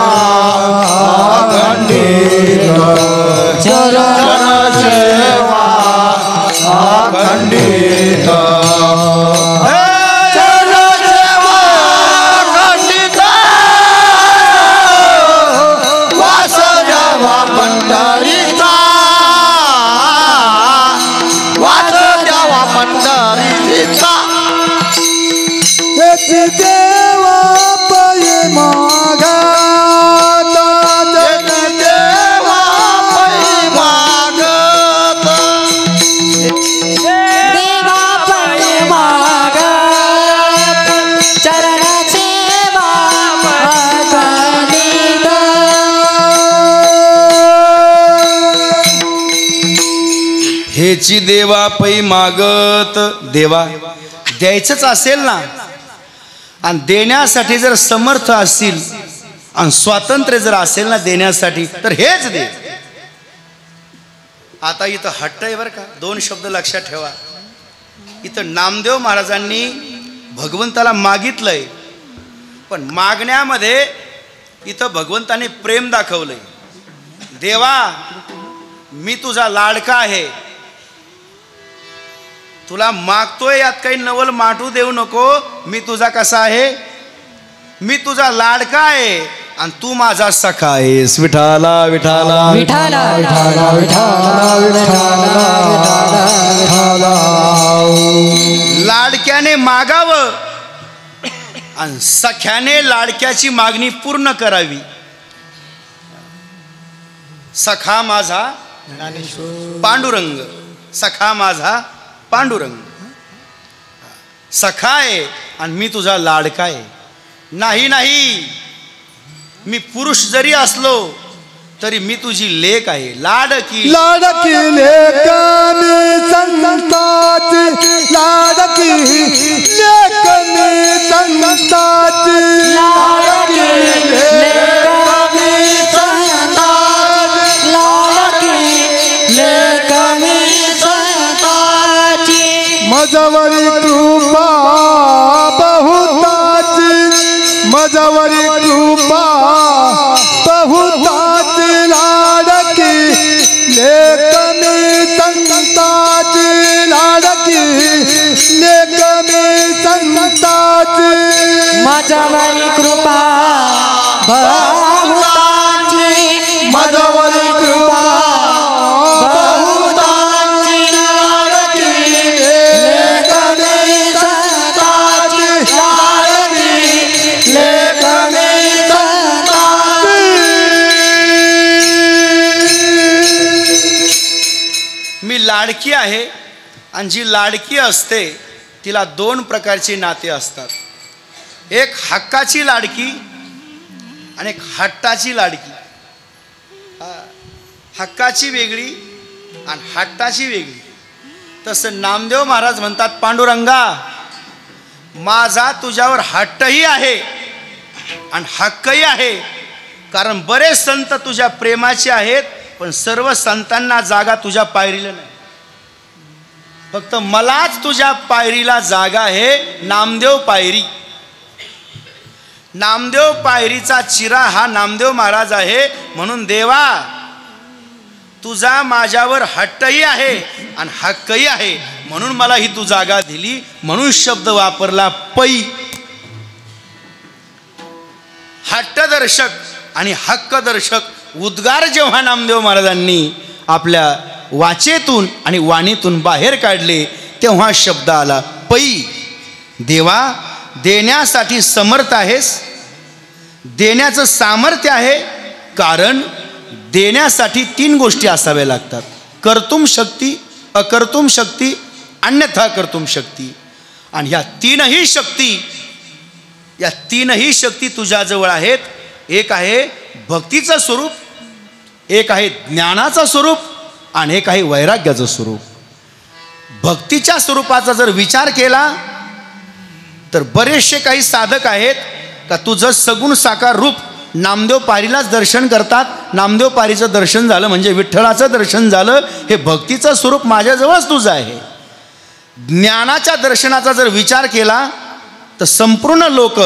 अखंडित, चरण सेवा अखंडित, चरण सेवा अखंडित, वास द्यावा पंढरीचा, वास द्यावा पंढरीचा, देवा पै मागत, देवा पै मागत, देवा पै मागत, चरण सेवा अखंडित, हेची देवा पै मागत. देवा द्यायचंच असेल ना, आणि देण्यासाठी जर समर्थ असतील आणि स्वातंत्र्य जर असेल ना देण्यासाठी, तर हेच दे. आता इथं हट्ट आहे बरं का, 2 शब्द लक्षात ठेवा. इथं नामदेव महाराजांनी भगवंताला मागितलंय, पण मागण्यामध्ये इथं भगवंताने प्रेम दाखवलंय. देवा मी तुझा लाडका आहे, तुला मागतोय, यात काही नवल माटू देऊ नको. मी तुझा कसा आहे? मी तुझा लाडका आहे, आणि तू माझा सखा आहेस. विठाला विठाला विठाला विठाला विठाला विठाला लाडक्याने मागावं आणि सख्याने लाडक्याची मागणी पूर्ण करावी. सखा माझा पांडुरंग, सखा माझा पांडुरंग. सखा आहे आणि मी तुझा लाडका आहे. नाही नाही, मी पुरुष जरी असलो तरी मी तुझी लेक आहे. लाडकी लाडकी लेक मी संताची, लाडकी लेक मी संताची, लाडकी लेक मी संताची, लाडकी लेक मी संताची. मजवरी कृपा बहुताची, मजवरी कृपा बहुताची, लाडकी लेक मी संताची, लाडकी लेक मी संताची. माझ्यावरी कृपा बहुताची, मजवरी कृपा बहुताची, लाडकी लेक मी संताची, लाडकी लेक मी संताची. मी लाडकी आहे आणि जी लाडकी असते तिला दोन प्रकारची नाते असतात. एक हक्काची लाडकी आणि एक हट्टाची लाडकी. हक्काची वेगळी आणि हट्टाची वेगळी. तसं नामदेव महाराज म्हणतात, पांडुरंगा माझा तुझ्यावर हट्टही आहे आणि हक्कही आहे. कारण बरेच संत तुझ्या प्रेमाचे आहेत, पण सर्व संतांना जागा तुझ्या पायरीला नाही. फक्त मलाच तुझ्या पायरीला जागा आहे. नामदेव पायरी, नामदेव पायरीचा चिरा हा नामदेव महाराज आहे. म्हणून देवा तुझा माझ्यावर हट्टही आहे आणि हक्कही आहे, म्हणून मला ही तू जागा दिली. म्हणून शब्द वापरला पै. हट्टदर्शक आणि हक्कदर्शक उद्गार जेव्हा नामदेव महाराजांनी आपल्या वाचेतून आणि वाणीतून बाहेर काढले तेव्हा शब्द आला पै. देवा देण्यासाठी समर्थ आहेस, देण्याचं सामर्थ्य आहे. कारण देण्यासाठी तीन गोष्टी असाव्या लागतात. कर्तुम शक्ती, अकर्तुम शक्ती, अन्यथा कर्तुम शक्ती. आणि ह्या तीनही शक्ती तुझ्याजवळ आहेत. एक आहे भक्तीचं स्वरूप, एक आहे ज्ञानाचं स्वरूप आणि एक आहे वैराग्याचं स्वरूप. भक्तीच्या स्वरूपाचा जर विचार केला तर बरेचसे काही साधक आहेत का तुझं सगुण साकार रूप नामदेव पारीलाच दर्शन करतात. नामदेव पारीचं दर्शन झालं म्हणजे विठ्ठलाचं दर्शन झालं. हे भक्तीचं स्वरूप माझ्याजवळच तुझं आहे. ज्ञानाच्या दर्शनाचा जर विचार केला तर संपूर्ण लोक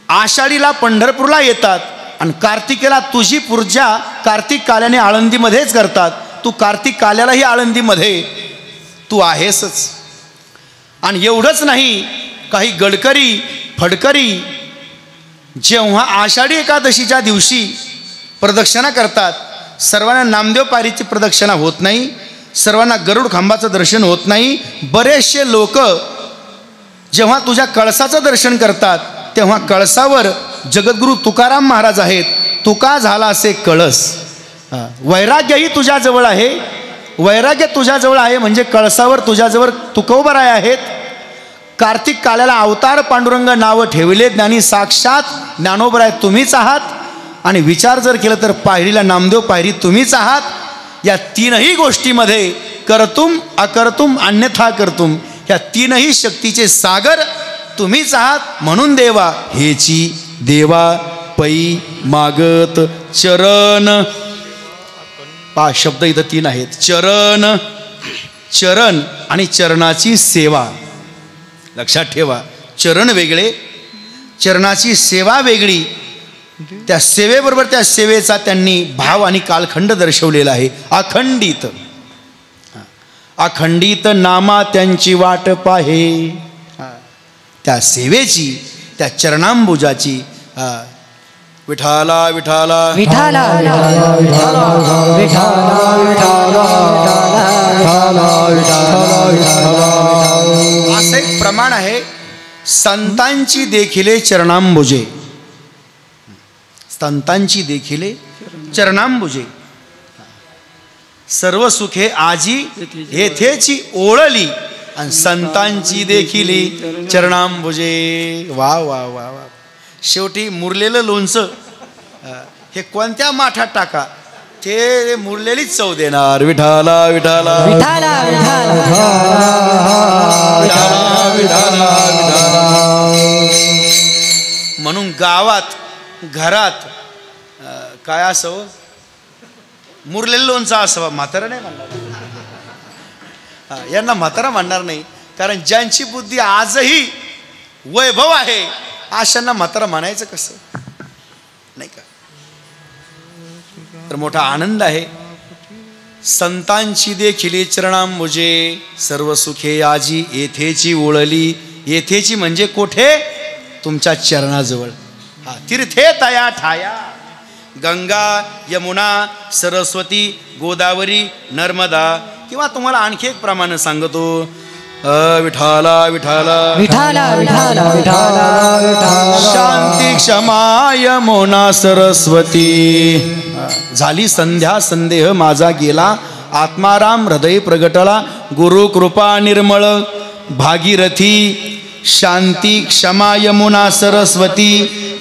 आषाढीला पंढरपूरला येतात आणि कार्तिकेला तुझी पूजा कार्तिक काल्याने आळंदीमध्येच करतात. तू कार्तिक काल्यालाही आळंदीमध्ये तू आहेसच. आणि एवढंच नाही, काही गडकरी फडकरी जेव्हा आषाढी एकादशीच्या दिवशी प्रदक्षिणा करतात, सर्वांना नामदेव पारीची प्रदक्षिणा होत नाही, सर्वांना गरुड खांबाचं दर्शन होत नाही. बरेचसे लोक जेव्हा तुझ्या कळसाचं दर्शन करतात तेव्हा कळसावर जगद्गुरू तुकाराम महाराज आहेत. तुका झाला असे कळस. वैराग्यही तुझ्याजवळ आहे. वैराग्य तुझ्याजवळ आहे म्हणजे कळसावर तुझ्याजवळ तुकोबराय आहेत. कार्तिक काल्याला अवतार पांडुरंग नावं ठेवले. ज्ञानी साक्षात ज्ञानोबराय तुम्हीच आहात. आणि विचार जर केलं तर पायरीला नामदेव पायरी तुम्हीच आहात. या तीनही गोष्टीमध्ये कर्तुम अकर्तुम अन्यथा कर्तुम ह्या तीनही शक्तीचे सागर तुम्हीच आहात. म्हणून देवा हेची देवा पै मागत चरण. पा शब्द इथं तीन आहेत. चरण, चरण आणि चरणाची सेवा. लक्षात ठेवा, चरण वेगळे, चरणाची सेवा वेगळी. त्या सेवेबरोबर त्या सेवेचा त्यांनी भाव आणि कालखंड दर्शवलेला आहे. अखंडित, अखंडित नामा त्यांची वाट पाहे. त्या सेवेची, त्या चरणांबुजाची विठाला विठाला विठाला असं एक प्रमाण आहे. संतांची देखिले चरणांबुजे, संतांची देखिले चरणांबुजे, सर्व सुखे आजी येथेची ओळली आणि संतांची देखिले चरणांबुजे. वा वा वा वा. शेवटी मुरलेलं लोणचं हे कोणत्या माठात टाका ते मुरलेलीच चव देणार. विठाला विठाला विठाला म्हणून गावात घरात काय असावं, मुरलेलं लोणचं असावं. म्हातारा नाही म्हणणार, यांना म्हातारा म्हणणार नाही, कारण ज्यांची बुद्धी आजही वैभव आहे अशांना म्हातारा म्हणायचं कसं, नाही का. तर मोठा आनंद आहे. संतांची देखिले चरणांबुजे, सर्व सुखे आजी येथेची ओळली. येथेची म्हणजे कोठे, तुमच्या चरणाजवळ. तीर्थे तया ठाया, गंगा यमुना सरस्वती गोदावरी नर्मदा. किंवा तुम्हाला आणखी एक प्रमाण सांगतो, विठाला विठाला विठाला विठाला विठाला शांती क्षमा यमुना सरस्वती. झाली संध्या संदेह माझा गेला, आत्माराम हृदय प्रगटला. गुरु कृपा निर्मळ भागीरथी, शांती क्षमा यमुना सरस्वती.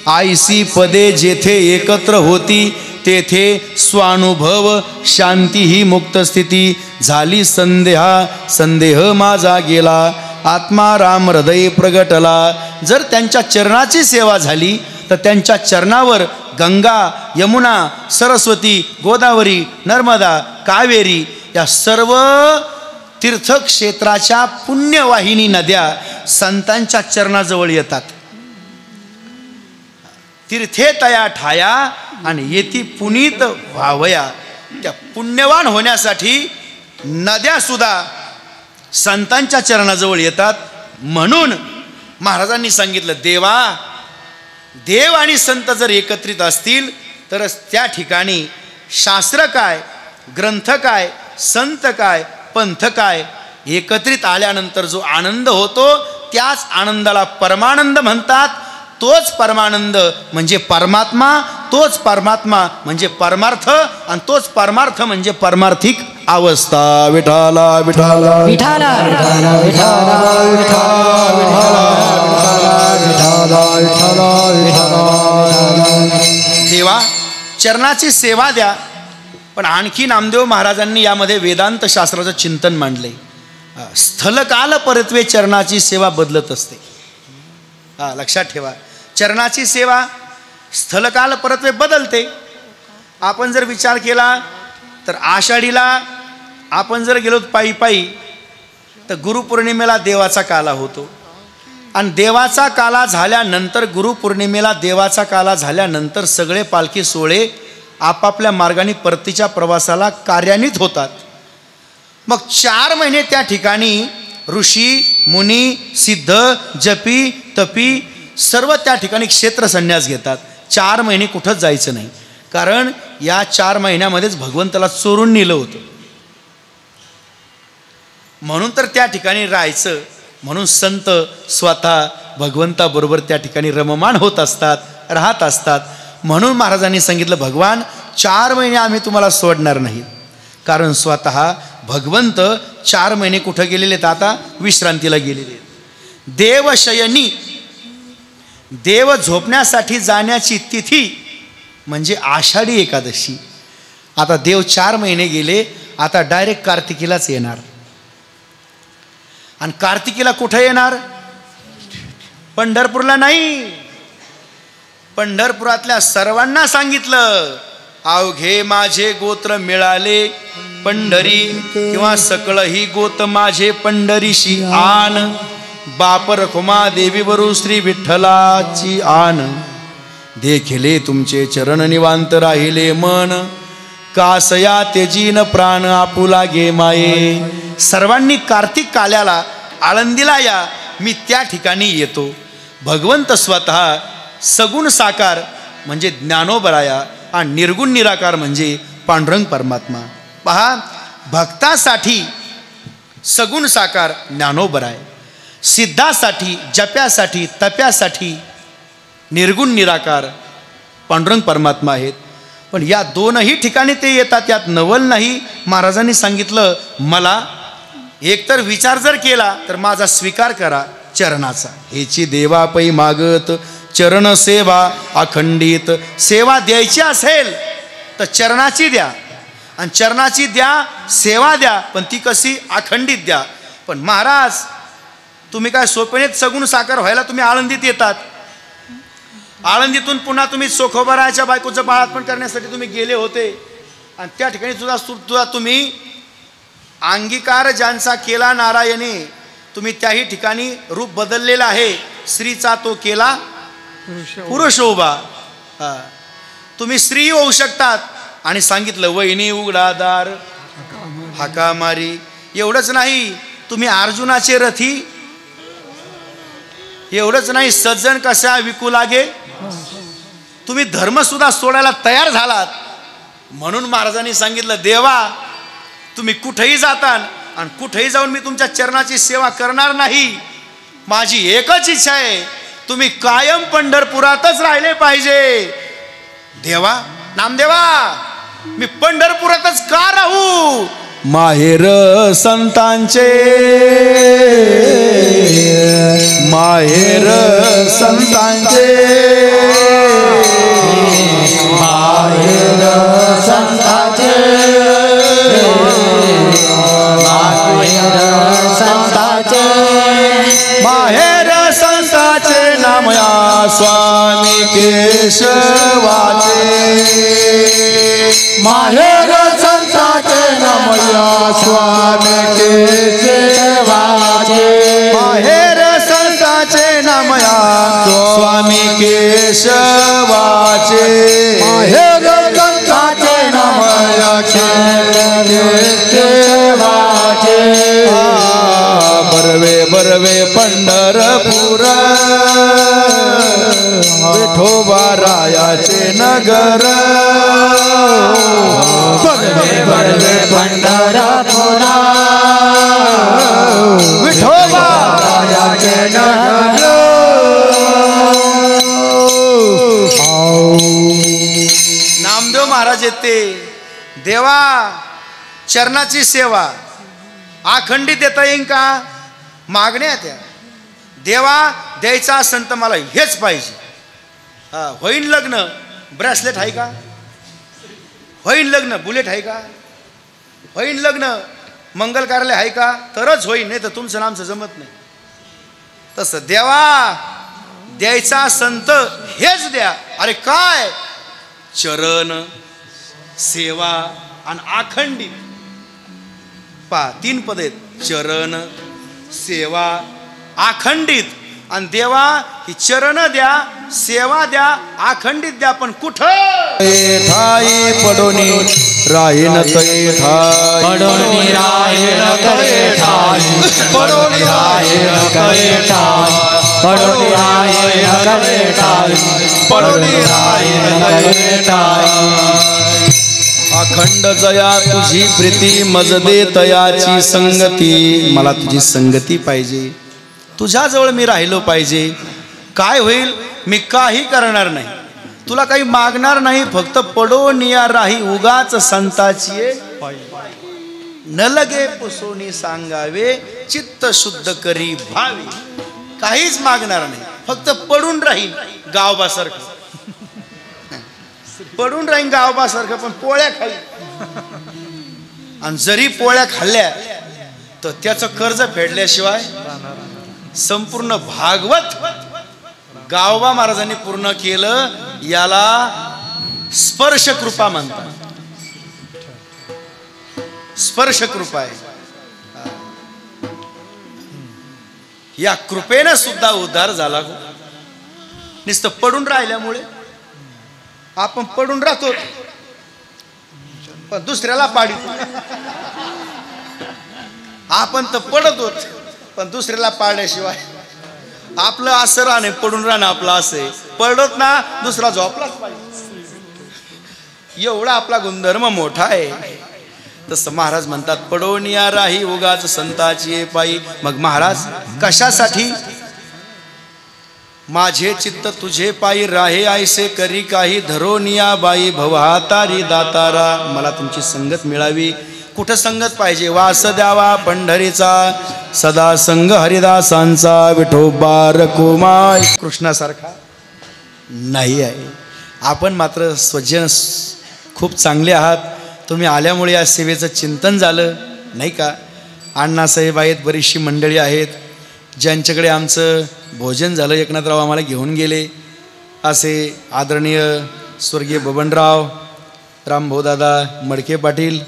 आयसी पदे जेथे एकत्र होती, तेथे स्वानुभव शांती ही मुक्त स्थिती. झाली संध्या संदेह माझा गेला, आत्मा राम हृदय प्रगटला. जर त्यांच्या चरणाची सेवा झाली तर त्यांच्या चरणावर गंगा यमुना सरस्वती गोदावरी नर्मदा कावेरी या सर्व तीर्थक्षेत्राच्या पुण्यवाहिनी नद्या संतांच्या चरणाजवळ येतात. तीर्थे तया ठाया आणि येती पुनीत व्हावया. त्या पुण्यवान होण्यासाठी नद्या सुद्धा संतांच्या चरणाजवळ येतात. म्हणून महाराजांनी सांगितलं, देव आणि संत जर एकत्रित असतील तरच त्या ठिकाणी शास्त्र काय, ग्रंथ काय, संत काय, पंथ काय, एकत्रित आल्यानंतर जो आनंद होतो त्याच आनंदाला परमानंद म्हणतात. तोच परमानंद म्हणजे परमात्मा, तोच परमात्मा म्हणजे परमार्थ, आणि तोच परमार्थ म्हणजे परमार्थिक अवस्था. विठाला विठाला विठाला विठाला देवा चरणाची सेवा द्या. पण आणखी नामदेव महाराजांनी यामध्ये वेदांत शास्त्राचं चिंतन मांडले. स्थलकाल परत्वे चरणाची सेवा बदलत असते. लक्षात ठेवा, चरणाची सेवा स्थलकाल परत्वे बदलते. आपण जर विचार केला तर आषाढीला आपण जर गेलो पायी पायी तर गुरुपौर्णिमेला देवाचा काला होतो, आणि देवाचा काला झाल्यानंतर गुरुपौर्णिमेला देवाचा काला झाल्यानंतर सगळे पालखी सोहळे आपापल्या मार्गाने परतीच्या प्रवासाला कार्यान्वित होतात. मग 4 महिने त्या ठिकाणी ऋषी मुनी सिद्ध जपी तपी सर्व त्या ठिकाणी क्षेत्र संन्यास घेतात. 4 महिने कुठंच जायचं नाही, कारण या 4 महिन्यामध्येच भगवंताला चोरून नेलं होतं. म्हणून तर त्या ठिकाणी राहायचं. म्हणून संत स्वतः भगवंताबरोबर त्या ठिकाणी रममाण होत असतात, राहत असतात. म्हणून महाराजांनी सांगितलं, भगवान 4 महिने आम्ही तुम्हाला सोडणार नाही, कारण स्वतः भगवंत 4 महिने कुठं गेलेले आहेत, आता विश्रांतीला गेलेले आहेत. देवशयनी, देव झोपण्यासाठी जाण्याची तिथी म्हणजे आषाढी एकादशी. आता देव 4 महिने गेले, आता डायरेक्ट कार्तिकीलाच येणार. आणि कार्तिकीला कुठं येणार, पंढरपूरला नाही. पंढरपुरातल्या सर्वांना सांगितलं, अवघे माझे गोत्र मिळाले पंढरी, किंवा सकळ ही गोत माझे पंढरीशी आन. बाप रखुमा देवीवरू श्री विठ्ठलाची आन. देखिले तुमचे चरण निवांत राहिले मन, कासया तेजीन प्राण आपुला गे माये. सर्वांनी कार्तिक काल्याला आळंदीला या, मी त्या ठिकाणी येतो. भगवंत स्वतः सगुण साकार म्हणजे ज्ञानोबराया आणि निर्गुण निराकार म्हणजे पांडुरंग परमात्मा. पहा, भक्तासाठी सगुण साकार ज्ञानोबराय, सिद्धासाठी जप्यासाठी तप्यासाठी निर्गुण निराकार पांडुरंग परमात्मा आहेत. पण या दोनही ठिकाणी ते येतात, यात नवल नाही. महाराजांनी सांगितलं, मला एकतर विचार जर केला तर माझा स्वीकार करा चरणाचा. हेची देवा पै मागत चरण सेवा अखंडित. सेवा द्यायची असेल तर चरणाची द्या, आणि चरणाची द्या, सेवा द्या, पण ती कशी? अखंडित द्या. पण महाराज, तुम्ही काय सोपेनेत सगुण साकार व्हायला तुम्ही आळंदीत येतात. आळंदीतून पुन्हा तुम्ही चोखोबाराच्या बायकोचं बाळातपण करण्यासाठी तुम्ही गेले होते, आणि त्या ठिकाणी सुद्धा तुम्ही अंगीकार ज्यांचा केला नारायणे, तुम्ही त्याही ठिकाणी रूप बदललेला आहे. स्त्रीचा तो केला पुरुष उभा. तुम्ही स्त्री होऊ शकतात. आणि सांगितलं, वहिनी उघडादार हाका मारी. एवढंच नाही, तुम्ही अर्जुनाचे रथी. एवढंच नाही, सज्जन कशा विकू लागे. तुम्ही धर्म सुद्धा सोडायला तयार झालात. म्हणून महाराजांनी सांगितलं, देवा तुम्ही कुठेही जाताल आणि कुठेही जाऊन मी तुमच्या चरणाची सेवा करणार नाही. माझी एकच इच्छा आहे, तुम्ही कायम पंढरपुरातच राहिले पाहिजे. देवा, नामदेवा, मी पंढरपुरातच का राहू? माहेर संतांचे, माहेर संतांचे, माहेर संतांचे, माहेर संतांचे, माहेर संतांचे नामया स्वामी केशवाचे. माहेर संतांचे नामया स्वामी केशवाचे. माहेर संतांचे नामया स्वामी केशवाचे. माहेर संतांचे नामया केशवाचे. बरवे बरवे पंढरपूर विठोबारायाचे नगर. बरवे बरवे पंढरपूर विठोबारायाचे नगर. नामदेव महाराज येते. देवा, चरणाची सेवा अखंडित देता येईन का? मागण्या त्या. देवा, द्यायचा असेल तर मला हेच पाहिजे. होईन लग्न, ब्रेसलेट आहे का? होईन लग्न, बुलेट आहे का? होईन लग्न, मंगल कार्यालय आहे का? तरच होईन, नाही तर तुमचं नामचं जमत नाही. तसं देवा, द्यायचा संत हेच द्या. अरे काय? चरण सेवा आणि अखंडित. पा 3 पद आहेत, चरण सेवा अखंडित. आणि देवा, ही चरण द्या, सेवा द्या, अखंडित द्या, पण कुठं? ठाई पडोनी राहीन तै ठाई, पडोनी राहीन तै ठाई, पडोनी राहीन तै ठाई, पडोनी राहीन तै ठाई, पडोनी राहीन तै ठाई. अखंड जया तुझी प्रीती मजदे तयाची संगती. मला तुझी संगती पाहिजे, तुझ्याजवळ मी राहिलो पाहिजे. काय होईल? मी काही करणार नाही, तुला काही मागणार नाही, फक्त पडोनिया राही उगाच संताची. न लगे पुसोनी सांगावे, चित्त शुद्ध करी भावे. काहीच मागणार नाही, फक्त पडून राहीन गावबासारखं. पडून राहीन गावबासारखं, पण पोळ्या खाईल. आणि जरी पोळ्या खाल्ल्या तर त्याचं कर्ज फेडल्याशिवाय संपूर्ण भागवत गावबा महाराजांनी पूर्ण केलं. याला स्पर्श कृपा म्हणतात. स्पर्श कृपा आहे. या कृपेनं सुद्धा उद्धार झाला. नुसतं पडून राहिल्यामुळे आपण पडून राहतो, पण दुसऱ्याला पाडितो. आपण तर पडतो, पण दुसऱ्याला पाडल्याशिवाय आपलं असं राहणे, पडून राहणं आपलं असं आहे. पडत ना, दुसरा झोपलाच पाहिजे. एवढा आपला गुणधर्म मोठा आहे. तसं महाराज म्हणतात पडोनिया राही उगाच संताची पायी. मग महाराज कशासाठी? माझे चित्त तुझे पायी राहे आयसे करी काही धरोनिया बाई भवहातारी दातारा. मला तुमची संगत मिळावी. कुठं संगत पाहिजे? वास द्यावा पंढरीचा सदा संग हरिदासांचा विठोबा रकुमाय. कृष्णासारखा नाही आहे. आपण मात्र स्वजन खूप चांगले आहात. तुम्ही आल्यामुळे या सेवेचं चिंतन झालं नाही का. अण्णासाहेब आहेत, बरीचशी मंडळी आहेत ज्यांच्याकडे आमचं भोजन झालं. एकनाथराव आम्हाला घेऊन गेले. असे आदरणीय स्वर्गीय बबनराव रामभाऊदादा मडके पाटील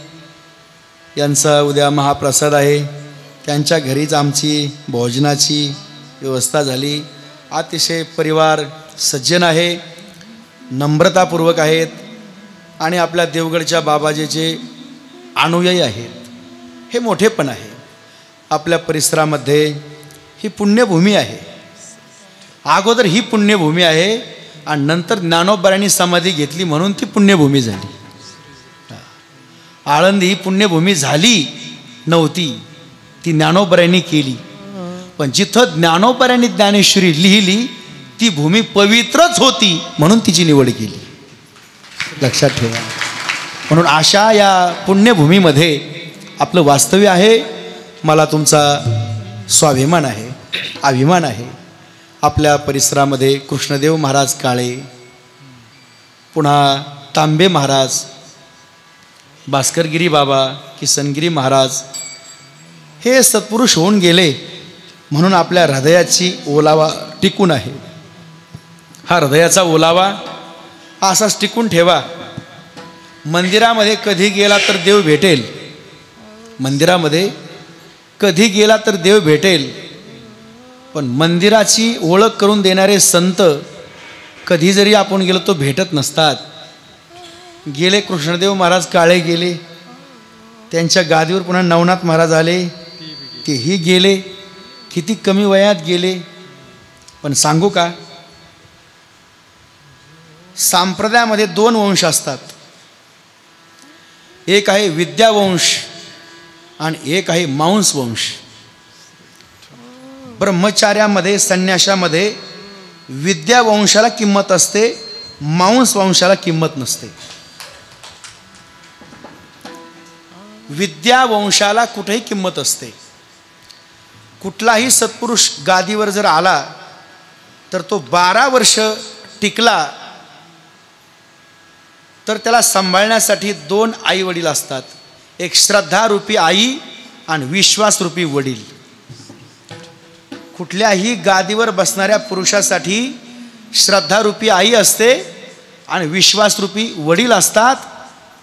यांचा उद्या महाप्रसाद आहे. त्यांच्या घरीच आमची भोजनाची व्यवस्था झाली. अतिशय परिवार सज्जन आहे, नम्रतापूर्वक आहेत आणि आपल्या देवगडच्या बाबाजीचे अनुयायी आहेत. हे मोठेपण आहे. आपल्या परिसरामध्ये ही पुण्यभूमी आहे. अगोदर ही पुण्यभूमी आहे आणि नंतर ज्ञानोबांनी समाधी घेतली म्हणून ती पुण्यभूमी झाली. आळंदी ही पुण्यभूमी झाली नव्हती, ती ज्ञानोबांनी केली. पण जिथं ज्ञानोबांनी ज्ञानेश्वरी लिहिली ती भूमी पवित्रच होती म्हणून तिची निवड केली. लक्षात ठेवा. म्हणून अशा या पुण्यभूमीमध्ये आपलं वास्तव्य आहे. मला तुमचा स्वाभिमान आहे, अभिमान आहे. आपल्या परिसरामध्ये कृष्णदेव महाराज काळे, पुन्हा तांबे महाराज, भास्करगिरी बाबा, किसनगिरी महाराज हे सत्पुरुष होऊन गेले म्हणून आपल्या हृदयाची ओलावा टिकून आहे. हा हृदयाचा ओलावा असाच टिकून ठेवा. मंदिरामध्ये कधी गेला तर देव भेटेल. मंदिरामध्ये कधी गेला तर देव भेटेल. पण मंदिराची ओळख करून देणारे संत कधी जरी आपण गेलो तो भेटत नसतात. गेले कृष्णदेव महाराज काळे गेले, त्यांच्या गादीवर पुन्हा नवनाथ महाराज आले, तेही गेले. किती कमी वयात गेले. पण सांगू का, संप्रदायामध्ये 2 वंश असतात. एक आहे विद्यावंश आणि एक आहे मांस वंश. ब्रह्मचार्यामध्ये, संन्यासामध्ये विद्यावंशाला किंमत असते, मांस वंशाला किंमत नसते. विद्यावंशाला कुठेही किंमत असते. कुठलाही सत्पुरुष गादीवर जर आला तर तो 12 वर्ष टिकला तर त्याला सांभाळण्यासाठी 2 आई वडील असतात. एक श्रद्धारूपी आई आणि विश्वासरूपी वडील. कुठल्याही गादीवर बसणाऱ्या पुरुषासाठी श्रद्धारूपी आई असते आणि विश्वासरूपी वडील असतात.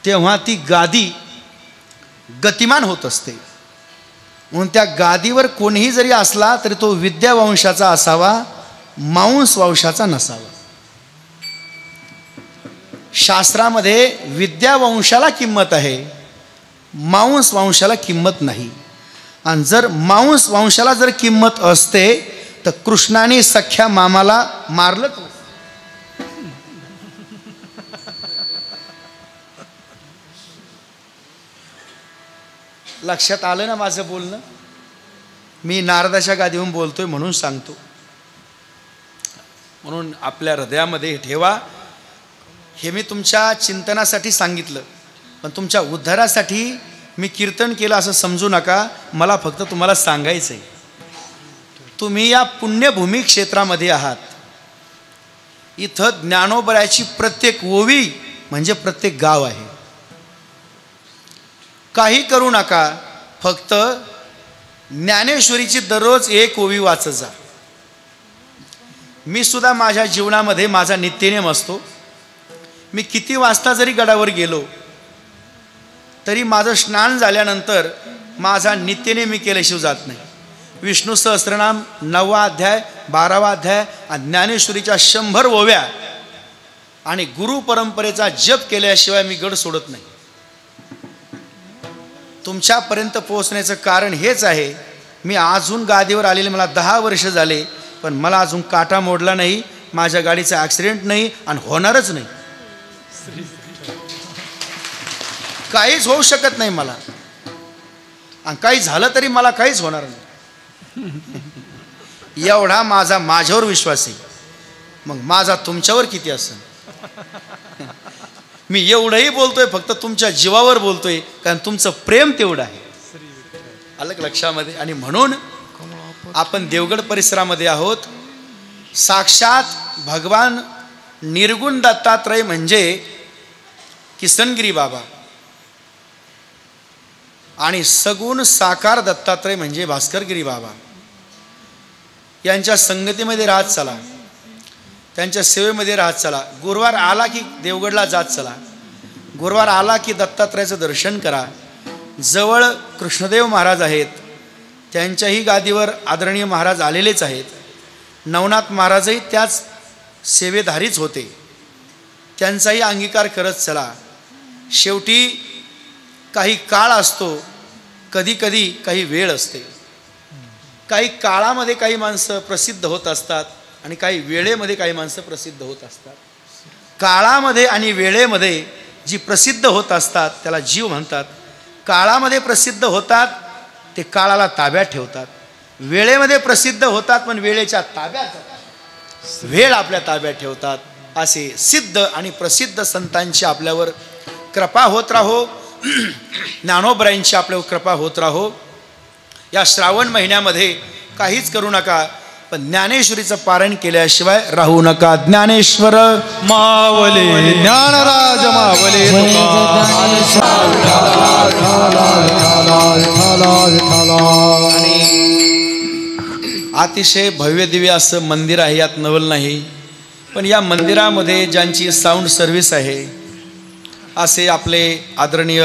तेव्हा ती गादी गतिमान होत असते. म्हणून त्या गादीवर कोणीही जरी असला तरी तो विद्यावंशाचा असावा, मांस वंशाचा नसावा. शास्त्रामध्ये विद्यावंशाला किंमत आहे, मांस वंशाला किंमत नाही. आणि जर मांस वंशाला जर किंमत असते तर कृष्णाने सख्या मामाला मारलं. लक्षात आलं ना माझं बोलणं? मी नारदाच्या गादीहून बोलतोय म्हणून सांगतो. म्हणून आपल्या हृदयामध्ये ठेवा. हे मी तुमच्या चिंतनासाठी सांगितलं, पण तुमच्या उद्धारासाठी मी कीर्तन केलं असं समजू नका. मला फक्त तुम्हाला सांगायचं आहे, तुम्ही या पुण्यभूमी क्षेत्रामध्ये आहात. इथं ज्ञानोबराची प्रत्येक ओवी म्हणजे प्रत्येक गाव आहे. काही करू नका, फक्त ज्ञानेश्वरीची दररोज 1 ओवी वाचत जा. मी सुद्धा माझ्या जीवनामध्ये माझा नित्यनेम असतो. मी किती वाजता जरी गडावर गेलो तरी माझं स्नान झाल्यानंतर माझा नित्यनेम मी केल्याशिवाय जात नाही. विष्णू सहस्त्रनाम 9वा अध्याय, 12वा अध्याय आणि ज्ञानेश्वरीच्या 100 ओव्या आणि गुरु परंपरेचा जप केल्याशिवाय मी गड सोडत नाही. तुमच्यापर्यंत पोहोचण्याचं कारण हेच आहे, मी अजून गादीवर आलेले मला 10 वर्ष झाले, पण मला अजून काटा मोडला नाही, माझ्या गाडीचा ॲक्सिडेंट नाही आणि होणारच नाही. काहीच होऊ शकत नाही मला, आणि काही झालं तरी मला काहीच होणार नाही, एवढा माझ्यावर विश्वास आहे. मग माझा तुमच्यावर किती असेल? मी एवढंही बोलतोय फक्त तुमच्या जीवावर बोलतोय, कारण तुमचं प्रेम तेवढं आहे. अलग लक्षामध्ये. आणि म्हणून आपण देवगड परिसरामध्ये आहोत. साक्षात भगवान निर्गुण दत्तात्रय म्हणजे किसनगिरी बाबा, आणि सगुण साकार दत्तात्रय म्हणजे भास्करगिरी बाबा. यांच्या संगतीमध्ये राहत चला, त्यांच्या सेवेमध्ये राहत चला. गुरुवार आला की देवगडला जात चला, गुरुवार आला की दत्तात्रयाचं दर्शन करा. जवळ कृष्णदेव महाराज आहेत, त्यांच्याही गादीवर आदरणीय महाराज आलेलेच आहेत. नवनाथ महाराजही त्याच सेवेधारीच होते, त्यांचाही अंगीकार करत चला. शेवटी काही काळ असतो, कधी कधी काही वेळ असते. काही काळामध्ये काही माणसं प्रसिद्ध होत असतात आणि काही वेळेमध्ये काही माणसं प्रसिद्ध होत असतात. काळामध्ये आणि वेळेमध्ये जी प्रसिद्ध होत असतात त्याला जीव म्हणतात. काळामध्ये प्रसिद्ध होतात ते काळाला ताब्यात ठेवतात, वेळेमध्ये प्रसिद्ध होतात पण वेळेच्या ताब्यात जातात, वेळ आपल्या ताब्यात ठेवतात. असे सिद्ध आणि प्रसिद्ध संतांची आपल्यावर कृपा होत राहो, ज्ञानोबरायांची आपल्यावर कृपा होत राहो. या श्रावण महिन्यामध्ये काहीच करू नका, पण ज्ञानेश्वरीचं पारायण केल्याशिवाय राहू नका. ज्ञानेश्वर मावले ज्ञानराज मावले आणि अतिशय भव्य दिव्य असं मंदिर आहे, यात नवल नाही. पण या मंदिरामध्ये ज्यांची साऊंड सर्व्हिस आहे असे आपले आदरणीय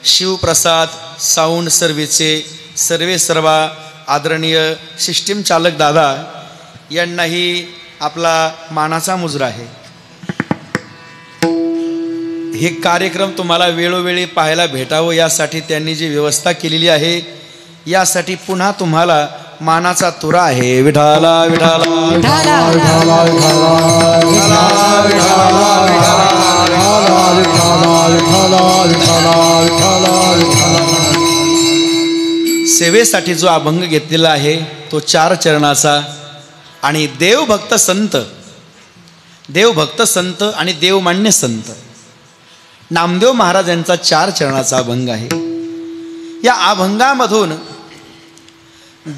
शिवप्रसाद साऊंड सर्व्हिसचे सर्वा आदरणीय सिस्टीम चालक दादा यांनाही आपला मानाचा मुजरा आहे. हे कार्यक्रम तुम्हाला वेळोवेळी पाहायला भेटावं यासाठी त्यांनी जी व्यवस्था केलेली आहे, यासाठी पुन्हा तुम्हाला मानाचा तुरा आहे. विठाला विठाला सेवेसाठी जो अभंग घेतलेला आहे तो 4 चरणाचा, आणि देवभक्त संत आणि देवमान्य संत नामदेव महाराज यांचा 4 चरणाचा अभंग आहे. या अभंगामधून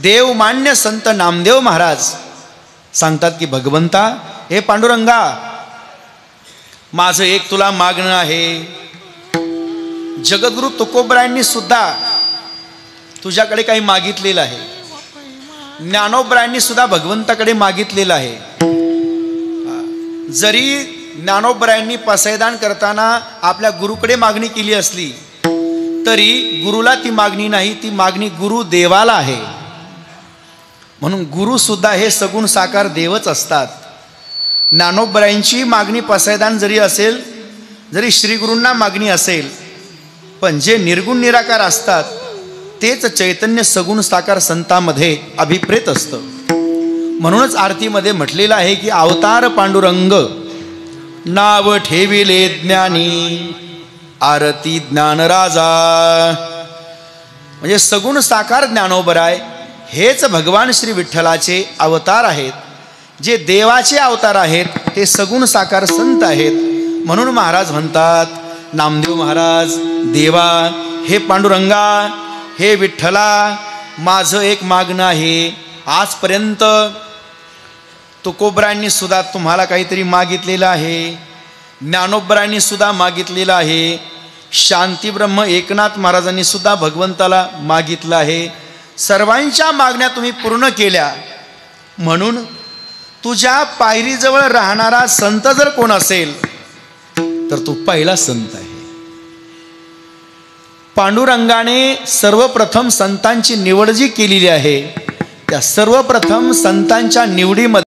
देवमान्य संत नामदेव महाराज सांगतात की भगवंता, हे पांडुरंगा, माझं एक तुला मागणं आहे. जगद्गुरु तुकोबरायांनी सुद्धा तुझ्याकडे काही मागितलेलं आहे, ज्ञानोबरायांनी सुद्धा भगवंताकडे मागितलेलं आहे. जरी ज्ञानोबरायांनी पसायदान करताना आपल्या गुरुकडे मागणी केली असली तरी गुरुला ती मागणी नाही, ती मागणी गुरु देवाला आहे. म्हणून गुरु सुद्धा हे सगुण साकार देवच असतात. ज्ञानोबरायांची मागणी पसायदान जरी असेल, जरी श्रीगुरूंना मागणी असेल, पण जे निर्गुण निराकार असतात तेच चैतन्य सगुण साकार संतांमध्ये अभिप्रेत असतं. म्हणूनच आरतीमध्ये म्हटलेलं आहे की अवतार पांडुरंग नाव ठेविले ज्ञानी आरती ज्ञानराजा. म्हणजे सगुण साकार ज्ञानोबराय हेच भगवान श्री विठ्ठलाचे अवतार आहेत. जे देवाचे अवतार आहेत ते सगुण साकार संत आहेत. म्हणून महाराज म्हणतात, नामदेव महाराज, देवा, हे पांडुरंगा, हे विठ्ठला, माझं एक मागणं आहे. आजपर्यंत तुकोबरायांनी सुद्धा तुम्हाला काहीतरी मागितलेलं आहे, ज्ञानोबरायांनी सुद्धा मागितलेलं आहे, शांतीब्रह्म एकनाथ महाराजांनी सुद्धा भगवंताला मागितलं आहे. सर्वांच्या मागण्या तुम्ही पूर्ण केल्या. म्हणून तुझ्या पायरीजवळ राहणारा संत जर कोण असेल तर तू पहिला संत आहे. पांडुरंगाने सर्वप्रथम संतांची निवड जी केलेली आहे त्या सर्वप्रथम संतांच्या निवडीमध्ये